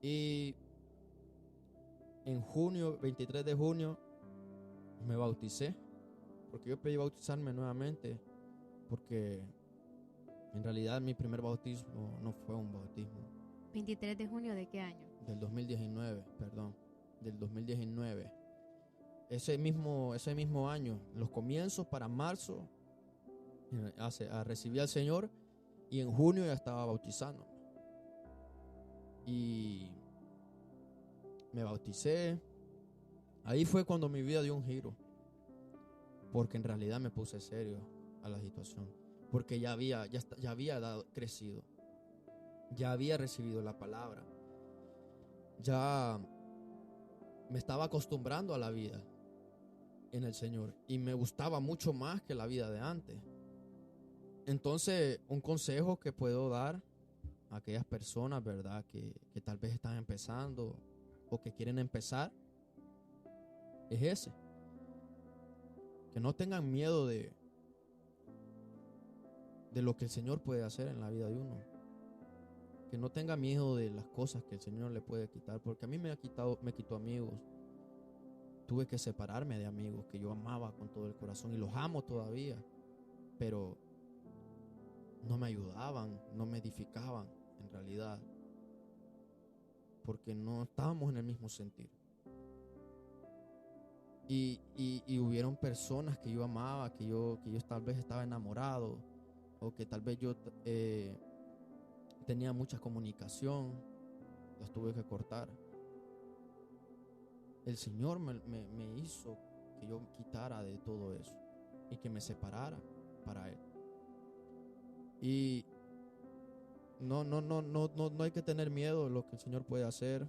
Y en junio, 23 de junio, me bauticé, porque yo pedí bautizarme nuevamente, porque en realidad mi primer bautismo no fue un bautismo. ¿23 de junio de qué año? Del 2019, perdón, del 2019. Ese mismo año, los comienzos para marzo, recibí al Señor, y en junio ya estaba bautizando. Y me bauticé. Ahí fue cuando mi vida dio un giro, porque en realidad me puse serio a la situación, porque ya había crecido, ya había recibido la palabra, ya me estaba acostumbrando a la vida en el Señor, y me gustaba mucho más que la vida de antes. Entonces, un consejo que puedo dar a aquellas personas, ¿verdad?, que tal vez están empezando o que quieren empezar, es ese. Que no tengan miedo de lo que el Señor puede hacer en la vida de uno. Que no tenga miedo de las cosas que el Señor le puede quitar. Porque a mí me quitó amigos. Tuve que separarme de amigos que yo amaba con todo el corazón y los amo todavía. Pero no me ayudaban, no me edificaban en realidad. Porque no estábamos en el mismo sentir. Y hubieron personas que yo amaba, que yo tal vez estaba enamorado, o que tal vez yo tenía mucha comunicación, las tuve que cortar. El Señor me hizo que yo quitara de todo eso y que me separara para Él. Y no hay que tener miedo de lo que el Señor puede hacer.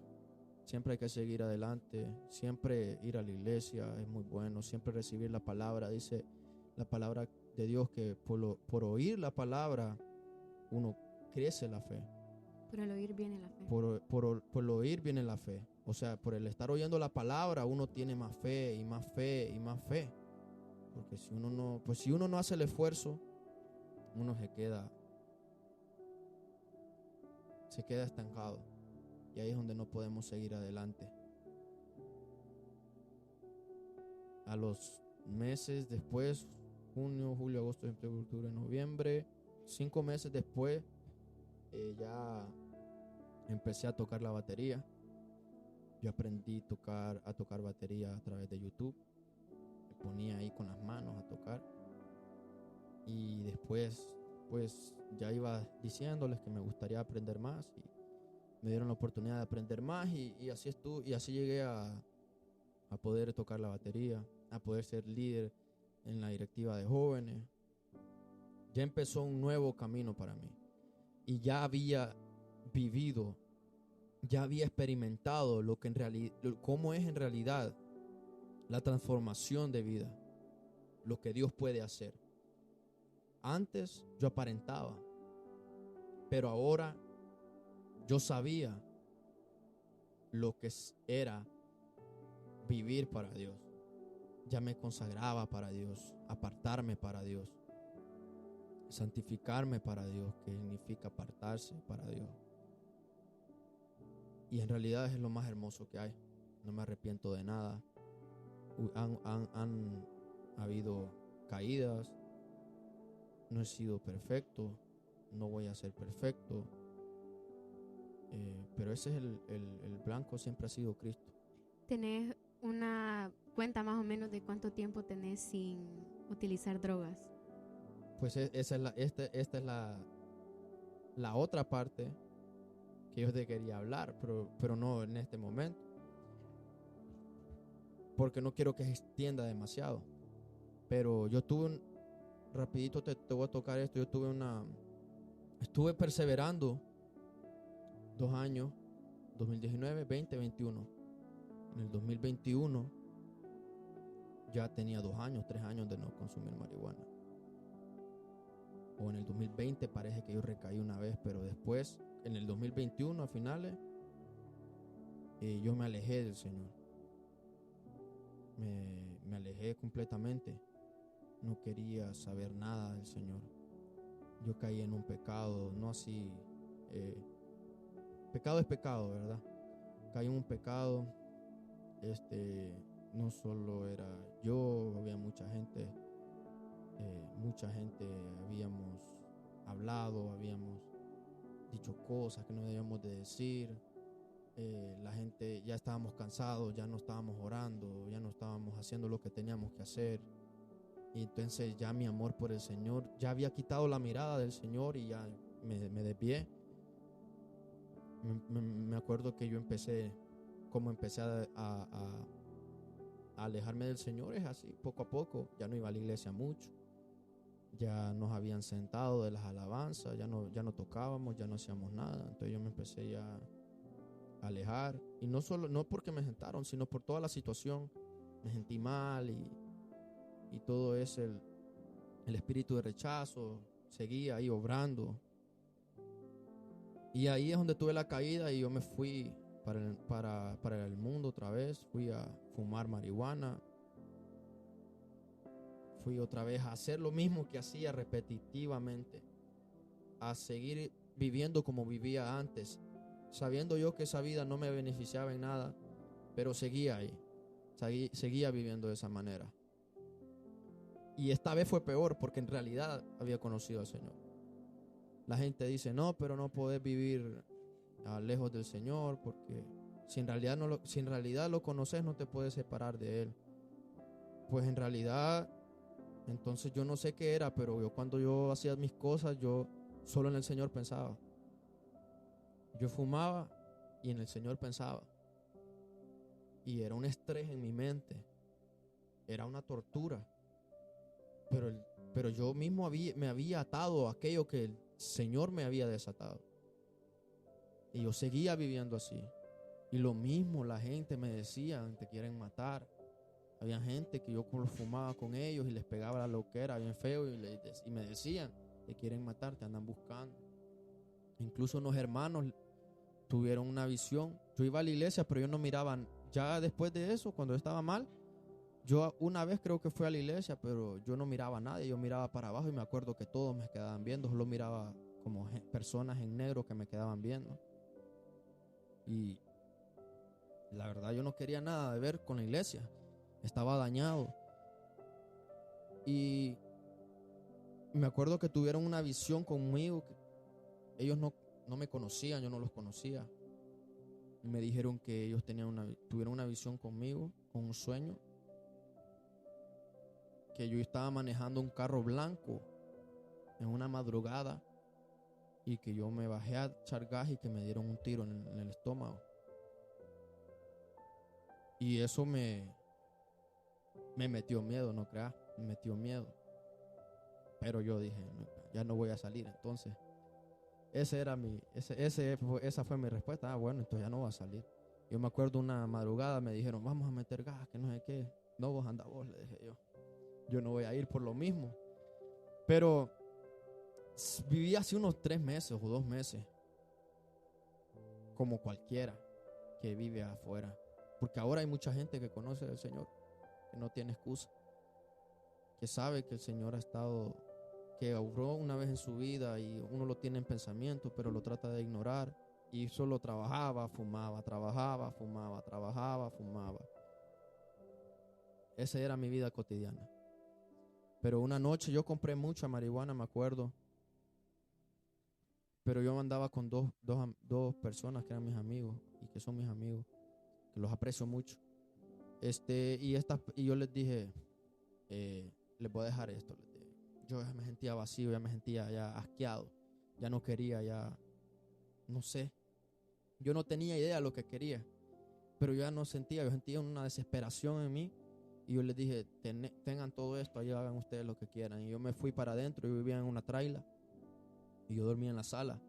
Siempre hay que seguir adelante, siempre ir a la iglesia es muy bueno, siempre recibir la palabra. Dice la palabra de Dios que por oír la palabra uno crece la fe. Por el oír viene la fe. Por el oír viene la fe. O sea, por el estar oyendo la palabra uno tiene más fe y más fe y más fe. Porque si uno no hace el esfuerzo, uno se queda estancado. Y ahí es donde no podemos seguir adelante. A los meses después, junio, julio, agosto, septiembre, octubre, noviembre, 5 meses después, ya empecé a tocar la batería. Yo aprendí a tocar batería a través de YouTube. Me ponía ahí con las manos a tocar. Y después, pues ya iba diciéndoles que me gustaría aprender más. Y me dieron la oportunidad de aprender más y así estuve, y así llegué a poder tocar la batería, a poder ser líder en la directiva de jóvenes. Ya empezó un nuevo camino para mí y ya había vivido, ya había experimentado cómo es en realidad la transformación de vida, lo que Dios puede hacer. Antes yo aparentaba, pero ahora yo sabía lo que era vivir para Dios. Ya me consagraba para Dios, apartarme para Dios, santificarme para Dios, que significa apartarse para Dios. Y en realidad es lo más hermoso que hay. No me arrepiento de nada. Han habido caídas. No he sido perfecto. No voy a ser perfecto. Pero ese es el blanco, siempre ha sido Cristo. ¿Tenés una cuenta más o menos de cuánto tiempo tenés sin utilizar drogas? Pues esta es la otra parte que yo te quería hablar, pero no en este momento, porque no quiero que se extienda demasiado. Pero yo rapidito te voy a tocar esto. Estuve perseverando 2 años, 2019, 20, 21. En el 2021 ya tenía 2 años, 3 años de no consumir marihuana. O en el 2020 parece que yo recaí una vez, pero después, en el 2021 a finales, yo me alejé del Señor. Me alejé completamente. No quería saber nada del Señor. Yo caí en un pecado, no así. Pecado es pecado, ¿verdad? Caí en un pecado. No solo era yo, había mucha gente habíamos hablado, habíamos dicho cosas que no debíamos de decir. La gente, ya estábamos cansados, ya no estábamos orando, ya no estábamos haciendo lo que teníamos que hacer. Y entonces ya mi amor por el Señor, ya había quitado la mirada del Señor y ya me desvié. Me acuerdo que yo empecé a alejarme del Señor, es así, poco a poco. Ya no iba a la iglesia mucho, ya nos habían sentado de las alabanzas, ya no tocábamos, ya no hacíamos nada. Entonces yo me empecé ya a alejar, y no porque me sentaron, sino por toda la situación. Me sentí mal y todo ese el espíritu de rechazo seguía ahí obrando. Y ahí es donde tuve la caída y yo me fui para el mundo otra vez. Fui a fumar marihuana. Fui otra vez a hacer lo mismo que hacía repetitivamente. A seguir viviendo como vivía antes. Sabiendo yo que esa vida no me beneficiaba en nada. Pero seguía ahí. Seguía viviendo de esa manera. Y esta vez fue peor porque en realidad había conocido al Señor. La gente dice, no, pero no podés vivir lejos del Señor porque si en realidad lo conoces no te puedes separar de Él. Pues en realidad, entonces yo no sé qué era, pero cuando yo hacía mis cosas, yo solo en el Señor pensaba. Yo fumaba y en el Señor pensaba. Y era un estrés en mi mente. Era una tortura. Pero yo mismo me había atado a aquello que el Señor me había desatado. Y yo seguía viviendo así. Y lo mismo la gente me decía, te quieren matar. Había gente que yo fumaba con ellos y les pegaba la loquera bien feo y me decían, te quieren matar, te andan buscando. Incluso unos hermanos tuvieron una visión. Yo iba a la iglesia, pero yo no miraba. Ya después de eso, cuando yo estaba mal, yo una vez creo que fui a la iglesia, pero yo no miraba a nadie. Yo miraba para abajo y me acuerdo que todos me quedaban viendo. Solo miraba como personas en negro que me quedaban viendo. Y la verdad yo no quería nada de ver con la iglesia. Estaba dañado. Y me acuerdo que tuvieron una visión conmigo. Ellos no me conocían, yo no los conocía. Y me dijeron que ellos tuvieron una visión conmigo, con un sueño. Que yo estaba manejando un carro blanco en una madrugada. Y que yo me bajé a echar gas y que me dieron un tiro en el estómago. Y eso me metió miedo, no creas, me metió miedo. Pero yo dije, no, ya no voy a salir. Entonces, esa fue mi respuesta. Bueno, entonces ya no voy a salir. Yo me acuerdo una madrugada me dijeron, vamos a meter gas, que no sé qué. No, vos anda vos, le dije yo. Yo no voy a ir por lo mismo. Pero viví así unos 3 meses o 2 meses. Como cualquiera que vive afuera. Porque ahora hay mucha gente que conoce al Señor, que no tiene excusa, que sabe que el Señor que obró una vez en su vida y uno lo tiene en pensamiento, pero lo trata de ignorar y solo trabajaba, fumaba. Esa era mi vida cotidiana. Pero una noche yo compré mucha marihuana, me acuerdo. Pero yo andaba con dos personas que eran mis amigos y que son mis amigos, que los aprecio mucho. Y yo les dije, les voy a dejar esto. Yo ya me sentía vacío, ya me sentía ya asqueado, ya no quería, ya no sé. Yo no tenía idea de lo que quería, pero yo sentía una desesperación en mí. Y yo les dije, tengan todo esto, ahí hagan ustedes lo que quieran. Y yo me fui para adentro, yo vivía en una traila y yo dormía en la sala.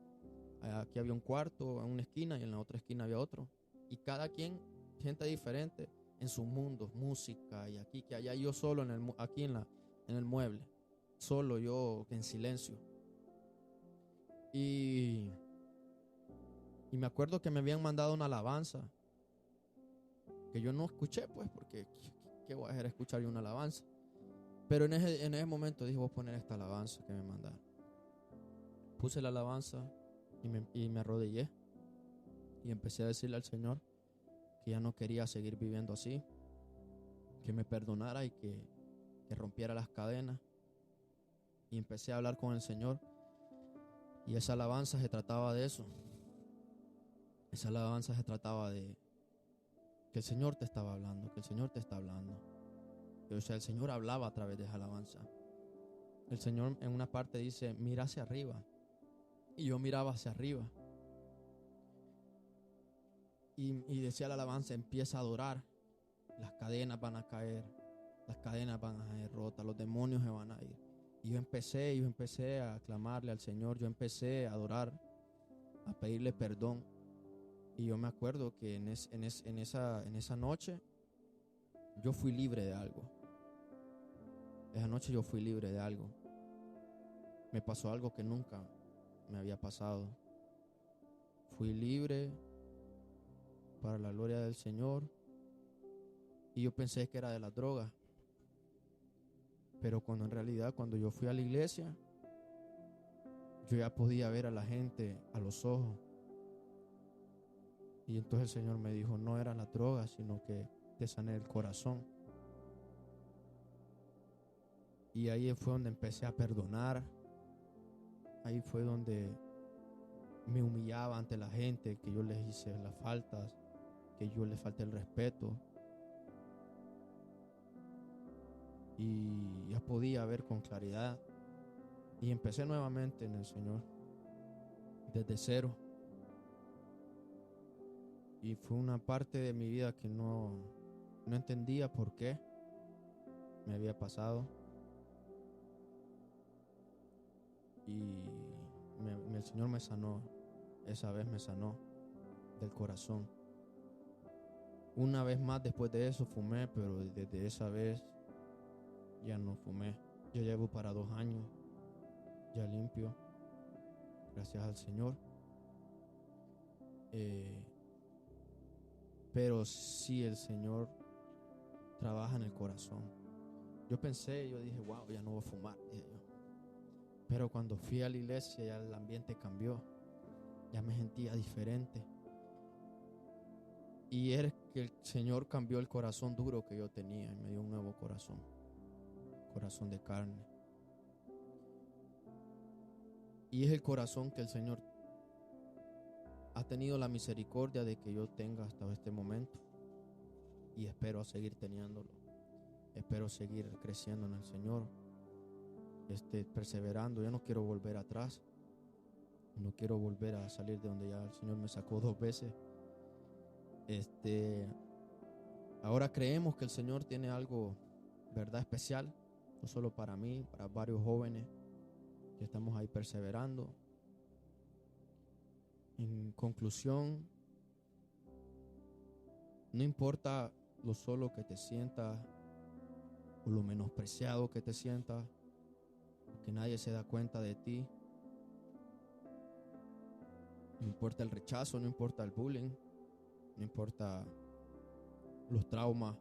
Aquí había un cuarto en una esquina y en la otra esquina había otro. Y cada quien, gente diferente, en sus mundos, música y aquí, que allá, yo solo aquí en el mueble, solo yo en silencio. Y me acuerdo que me habían mandado una alabanza que yo no escuché, pues, porque ¿qué voy a hacer escuchar yo una alabanza? Pero en ese momento dije, voy a poner esta alabanza que me mandaron. Puse la alabanza y me arrodillé y empecé a decirle al Señor que ya no quería seguir viviendo así, que me perdonara y que rompiera las cadenas. Y empecé a hablar con el Señor. Y esa alabanza se trataba de eso. Esa alabanza se trataba de que el Señor te estaba hablando, que el Señor te está hablando. O sea, el Señor hablaba a través de esa alabanza. El Señor en una parte dice, mira hacia arriba. Y yo miraba hacia arriba. Y decía la alabanza, empieza a adorar. Las cadenas van a caer. Las cadenas van a ser rotas. Los demonios se van a ir. Y yo empecé a clamarle al Señor. Yo empecé a adorar, a pedirle perdón. Y yo me acuerdo que en esa noche yo fui libre de algo. Esa noche yo fui libre de algo. Me pasó algo que nunca me había pasado. Fui libre para la gloria del Señor. Y yo pensé que era de las drogas. Pero cuando en realidad, cuando yo fui a la iglesia, yo ya podía ver a la gente a los ojos. Y entonces el Señor me dijo, no eran las drogas, sino que te sané el corazón. Y ahí fue donde empecé a perdonar. Ahí fue donde me humillaba ante la gente, que yo les hice las faltas, que yo les falté el respeto. Y ya podía ver con claridad. Y empecé nuevamente en el Señor, desde cero. Y fue una parte de mi vida que no entendía por qué me había pasado. Y el Señor me sanó. Esa vez me sanó del corazón. Una vez más después de eso fumé, pero desde esa vez ya no fumé. Yo llevo para 2 años ya limpio, gracias al Señor. Pero sí, el Señor trabaja en el corazón. Yo dije, wow, ya no voy a fumar, dije yo. Pero cuando fui a la iglesia ya el ambiente cambió. Ya me sentía diferente. Y es que el Señor cambió el corazón duro que yo tenía y me dio un nuevo corazón. Corazón de carne. Y es el corazón que el Señor ha tenido la misericordia de que yo tenga hasta este momento. Y espero seguir teniéndolo. Espero seguir creciendo en el Señor. Perseverando. Yo no quiero volver atrás. No quiero volver a salir de donde ya el Señor me sacó 2 veces. Ahora creemos que el Señor tiene algo, verdad, especial. No solo para mí, para varios jóvenes que estamos ahí perseverando. En conclusión, no importa lo solo que te sientas o lo menospreciado que te sientas, que nadie se da cuenta de ti. No importa el rechazo, no importa el bullying, no importa los traumas.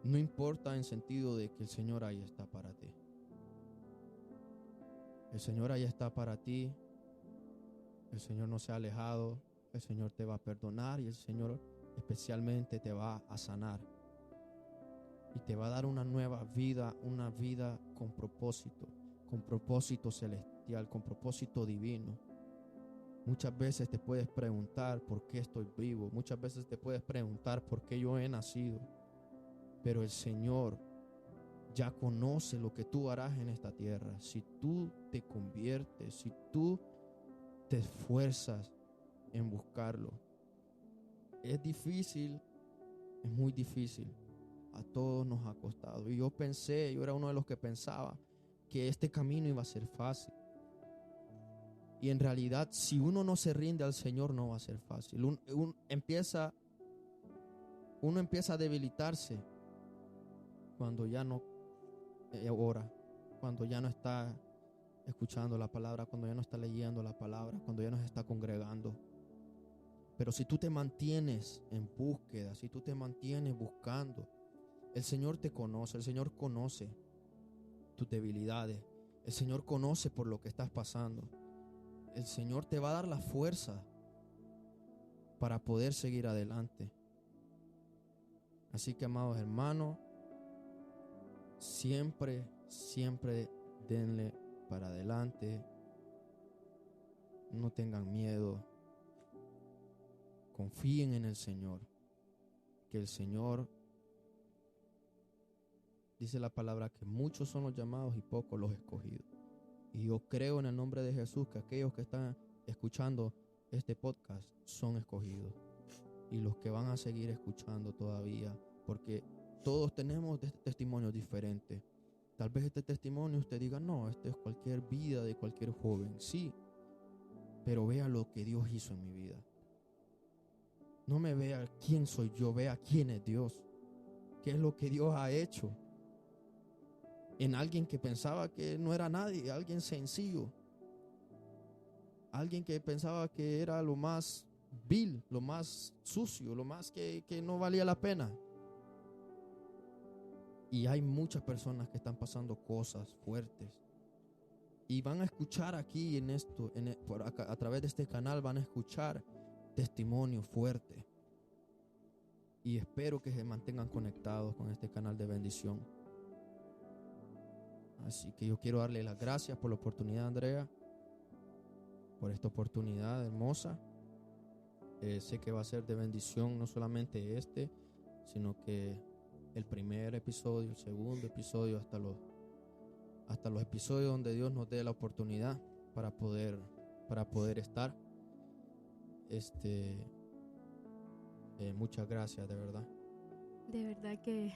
No importa en sentido de que el Señor ahí está para ti. El Señor ahí está para ti. El Señor no se ha alejado. El Señor te va a perdonar y el Señor especialmente te va a sanar. Y te va a dar una nueva vida, una vida con propósito celestial, con propósito divino. Muchas veces te puedes preguntar por qué estoy vivo. Muchas veces te puedes preguntar por qué yo he nacido. Pero el Señor ya conoce lo que tú harás en esta tierra. Si tú te conviertes, si tú te esfuerzas en buscarlo. Es difícil, es muy difícil. A todos nos ha costado. Y yo era uno de los que pensaba que este camino iba a ser fácil. Y en realidad, si uno no se rinde al Señor, no va a ser fácil. Uno empieza a debilitarse cuando ya no ora, cuando ya no está escuchando la palabra, cuando ya no está leyendo la palabra, cuando ya no se está congregando. Pero si tú te mantienes en búsqueda, si tú te mantienes buscando, el Señor te conoce, el Señor conoce tus debilidades, el Señor conoce por lo que estás pasando. El Señor te va a dar la fuerza para poder seguir adelante. Así que, amados hermanos, siempre denle para adelante. No tengan miedo. Confíen en el Señor. Que el Señor, dice la palabra, que muchos son los llamados y pocos los escogidos. Y yo creo en el nombre de Jesús que aquellos que están escuchando este podcast son escogidos. Y los que van a seguir escuchando todavía, porque todos tenemos testimonios diferentes. Tal vez este testimonio usted diga, no, este es cualquier vida de cualquier joven. Sí, pero vea lo que Dios hizo en mi vida. No me vea quién soy yo, vea quién es Dios. ¿Qué es lo que Dios ha hecho? En alguien que pensaba que no era nadie, alguien sencillo. Alguien que pensaba que era lo más vil, lo más sucio, lo más que no valía la pena. Y hay muchas personas que están pasando cosas fuertes. Y van a escuchar aquí a través de este canal, van a escuchar testimonio fuerte. Y espero que se mantengan conectados con este canal de bendición. Así que yo quiero darle las gracias por la oportunidad, Andrea, por esta oportunidad hermosa. Sé que va a ser de bendición no solamente sino que el primer episodio, el segundo episodio, hasta los episodios donde Dios nos dé la oportunidad para poder estar. Muchas gracias, de verdad. De verdad que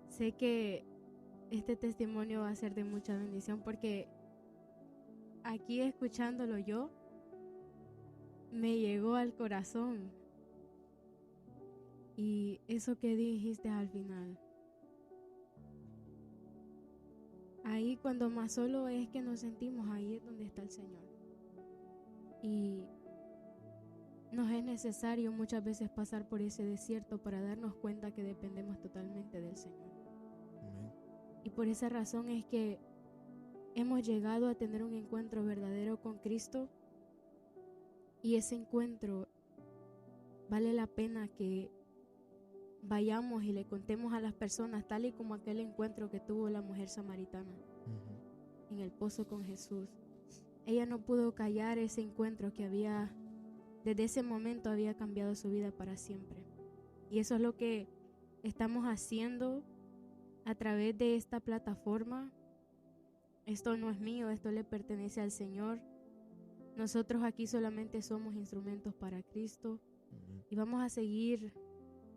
sé que este testimonio va a ser de mucha bendición, porque aquí escuchándolo yo, me llegó al corazón. Y eso que dijiste al final, ahí cuando más solo es que nos sentimos, ahí es donde está el Señor. Y nos es necesario muchas veces pasar por ese desierto para darnos cuenta que dependemos totalmente del Señor. Amén. Y por esa razón es que hemos llegado a tener un encuentro verdadero con Cristo, y ese encuentro vale la pena que vayamos y le contemos a las personas, tal y como aquel encuentro que tuvo la mujer samaritana en el pozo con Jesús. Ella no pudo callar ese encuentro que desde ese momento había cambiado su vida para siempre. Y eso es lo que estamos haciendo a través de esta plataforma. Esto no es mío, esto le pertenece al Señor. Nosotros aquí solamente somos instrumentos para Cristo. Y vamos a seguir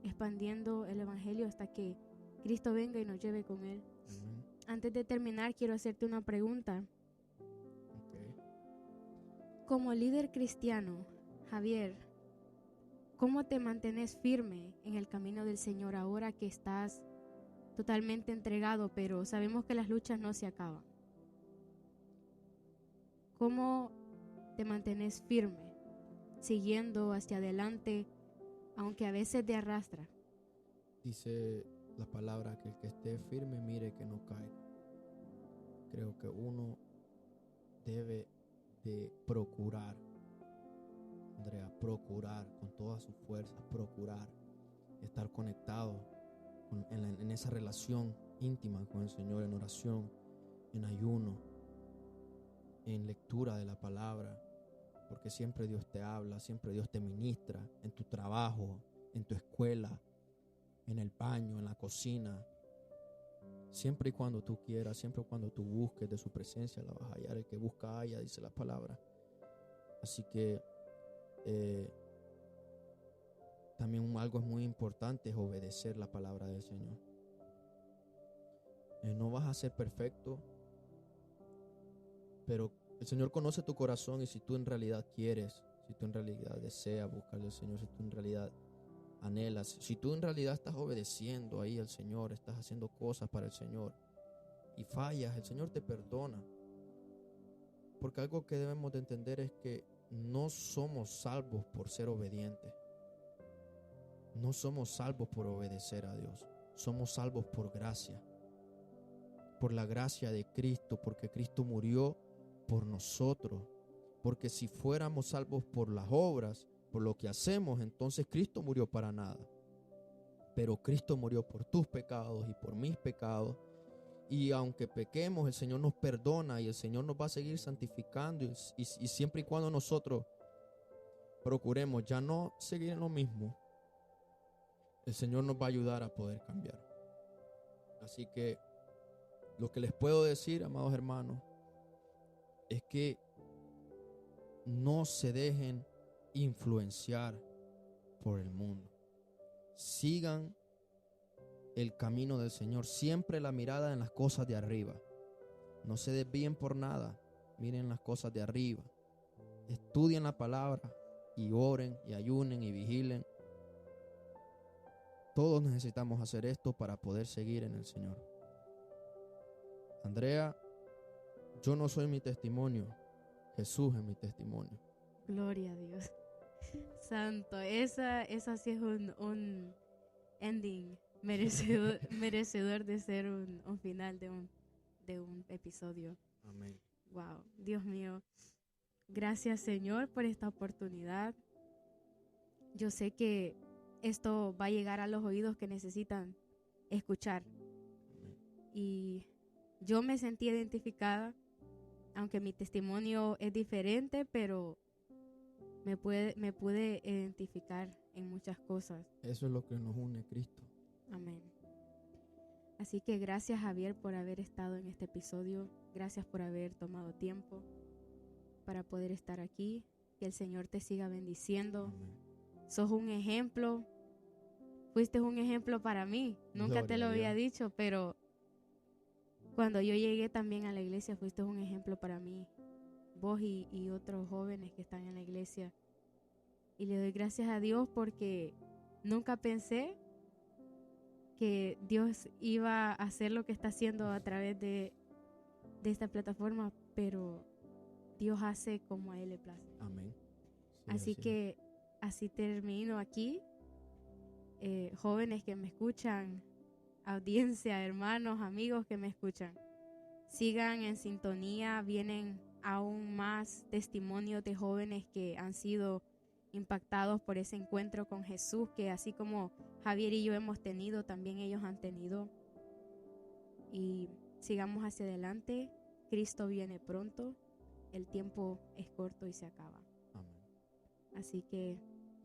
expandiendo el evangelio hasta que Cristo venga y nos lleve con él. Antes de terminar, quiero hacerte una pregunta. Como líder cristiano, Javier, ¿cómo te mantienes firme en el camino del Señor ahora que estás totalmente entregado, pero sabemos que las luchas no se acaban? ¿Cómo te mantienes firme, siguiendo hacia adelante, aunque a veces te arrastra? Dice la palabra que el que esté firme mire que no caiga. Creo que uno debe de procurar, Andrea, procurar con todas sus fuerzas, procurar estar conectado en esa relación íntima con el Señor, en oración, en ayuno, en lectura de la palabra, porque siempre Dios te habla, siempre Dios te ministra en tu trabajo, en tu escuela, en el baño, en la cocina. Siempre y cuando tú quieras, siempre y cuando tú busques de su presencia, la vas a hallar. El que busca halla, dice la palabra. Así que también algo es muy importante, es obedecer la palabra del Señor. No vas a ser perfecto, pero el Señor conoce tu corazón, y si tú en realidad quieres, si tú en realidad deseas buscarle al Señor, si tú en realidad anhelas, si tú en realidad estás obedeciendo ahí al Señor, estás haciendo cosas para el Señor y fallas, el Señor te perdona. Porque algo que debemos de entender es que no somos salvos por ser obedientes. No somos salvos por obedecer a Dios. Somos salvos por gracia. Por la gracia de Cristo, porque Cristo murió por nosotros. Porque si fuéramos salvos por las obras, por lo que hacemos, entonces Cristo murió para nada. Pero Cristo murió por tus pecados y por mis pecados. Y aunque pequemos, el Señor nos perdona y el Señor nos va a seguir santificando. Y siempre y cuando nosotros procuremos ya no seguir en lo mismo, el Señor nos va a ayudar a poder cambiar. Así que lo que les puedo decir, amados hermanos, es que no se dejen influenciar por el mundo. Sigan el camino del Señor, siempre la mirada en las cosas de arriba. No se desvíen por nada, miren las cosas de arriba. Estudien la palabra y oren y ayunen y vigilen. Todos necesitamos hacer esto para poder seguir en el Señor. Andrea, yo no soy mi testimonio, Jesús es mi testimonio. Gloria a Dios. santo. Esa sí es un ending merecedor de ser un final de un episodio. Amén. Wow, Dios mío. Gracias, Señor, por esta oportunidad. Yo sé que esto va a llegar a los oídos que necesitan escuchar. Y yo me sentí identificada, aunque mi testimonio es diferente, pero me pude identificar en muchas cosas. Eso es lo que nos une, Cristo. Amén. Así que gracias, Javier, por haber estado en este episodio. Gracias por haber tomado tiempo para poder estar aquí. Que el Señor te siga bendiciendo. Amén. Sos un ejemplo. Fuiste un ejemplo para mí. Nunca Gloria te lo a había Dios. dicho, pero cuando yo llegué también a la iglesia, fuiste un ejemplo para mí. Vos y otros jóvenes que están en la iglesia. Y le doy gracias a Dios porque nunca pensé que Dios iba a hacer lo que está haciendo a través de esta plataforma, pero Dios hace como a Él le place. Amén. Sí, Así que así termino aquí. Jóvenes que me escuchan, audiencia, hermanos, amigos que me escuchan, sigan en sintonía. Vienen aún más testimonios de jóvenes que han sido impactados por ese encuentro con Jesús, que así como Javier y yo hemos tenido, también ellos han tenido. Y sigamos hacia adelante. Cristo viene pronto. El tiempo es corto y se acaba. Amén. Así que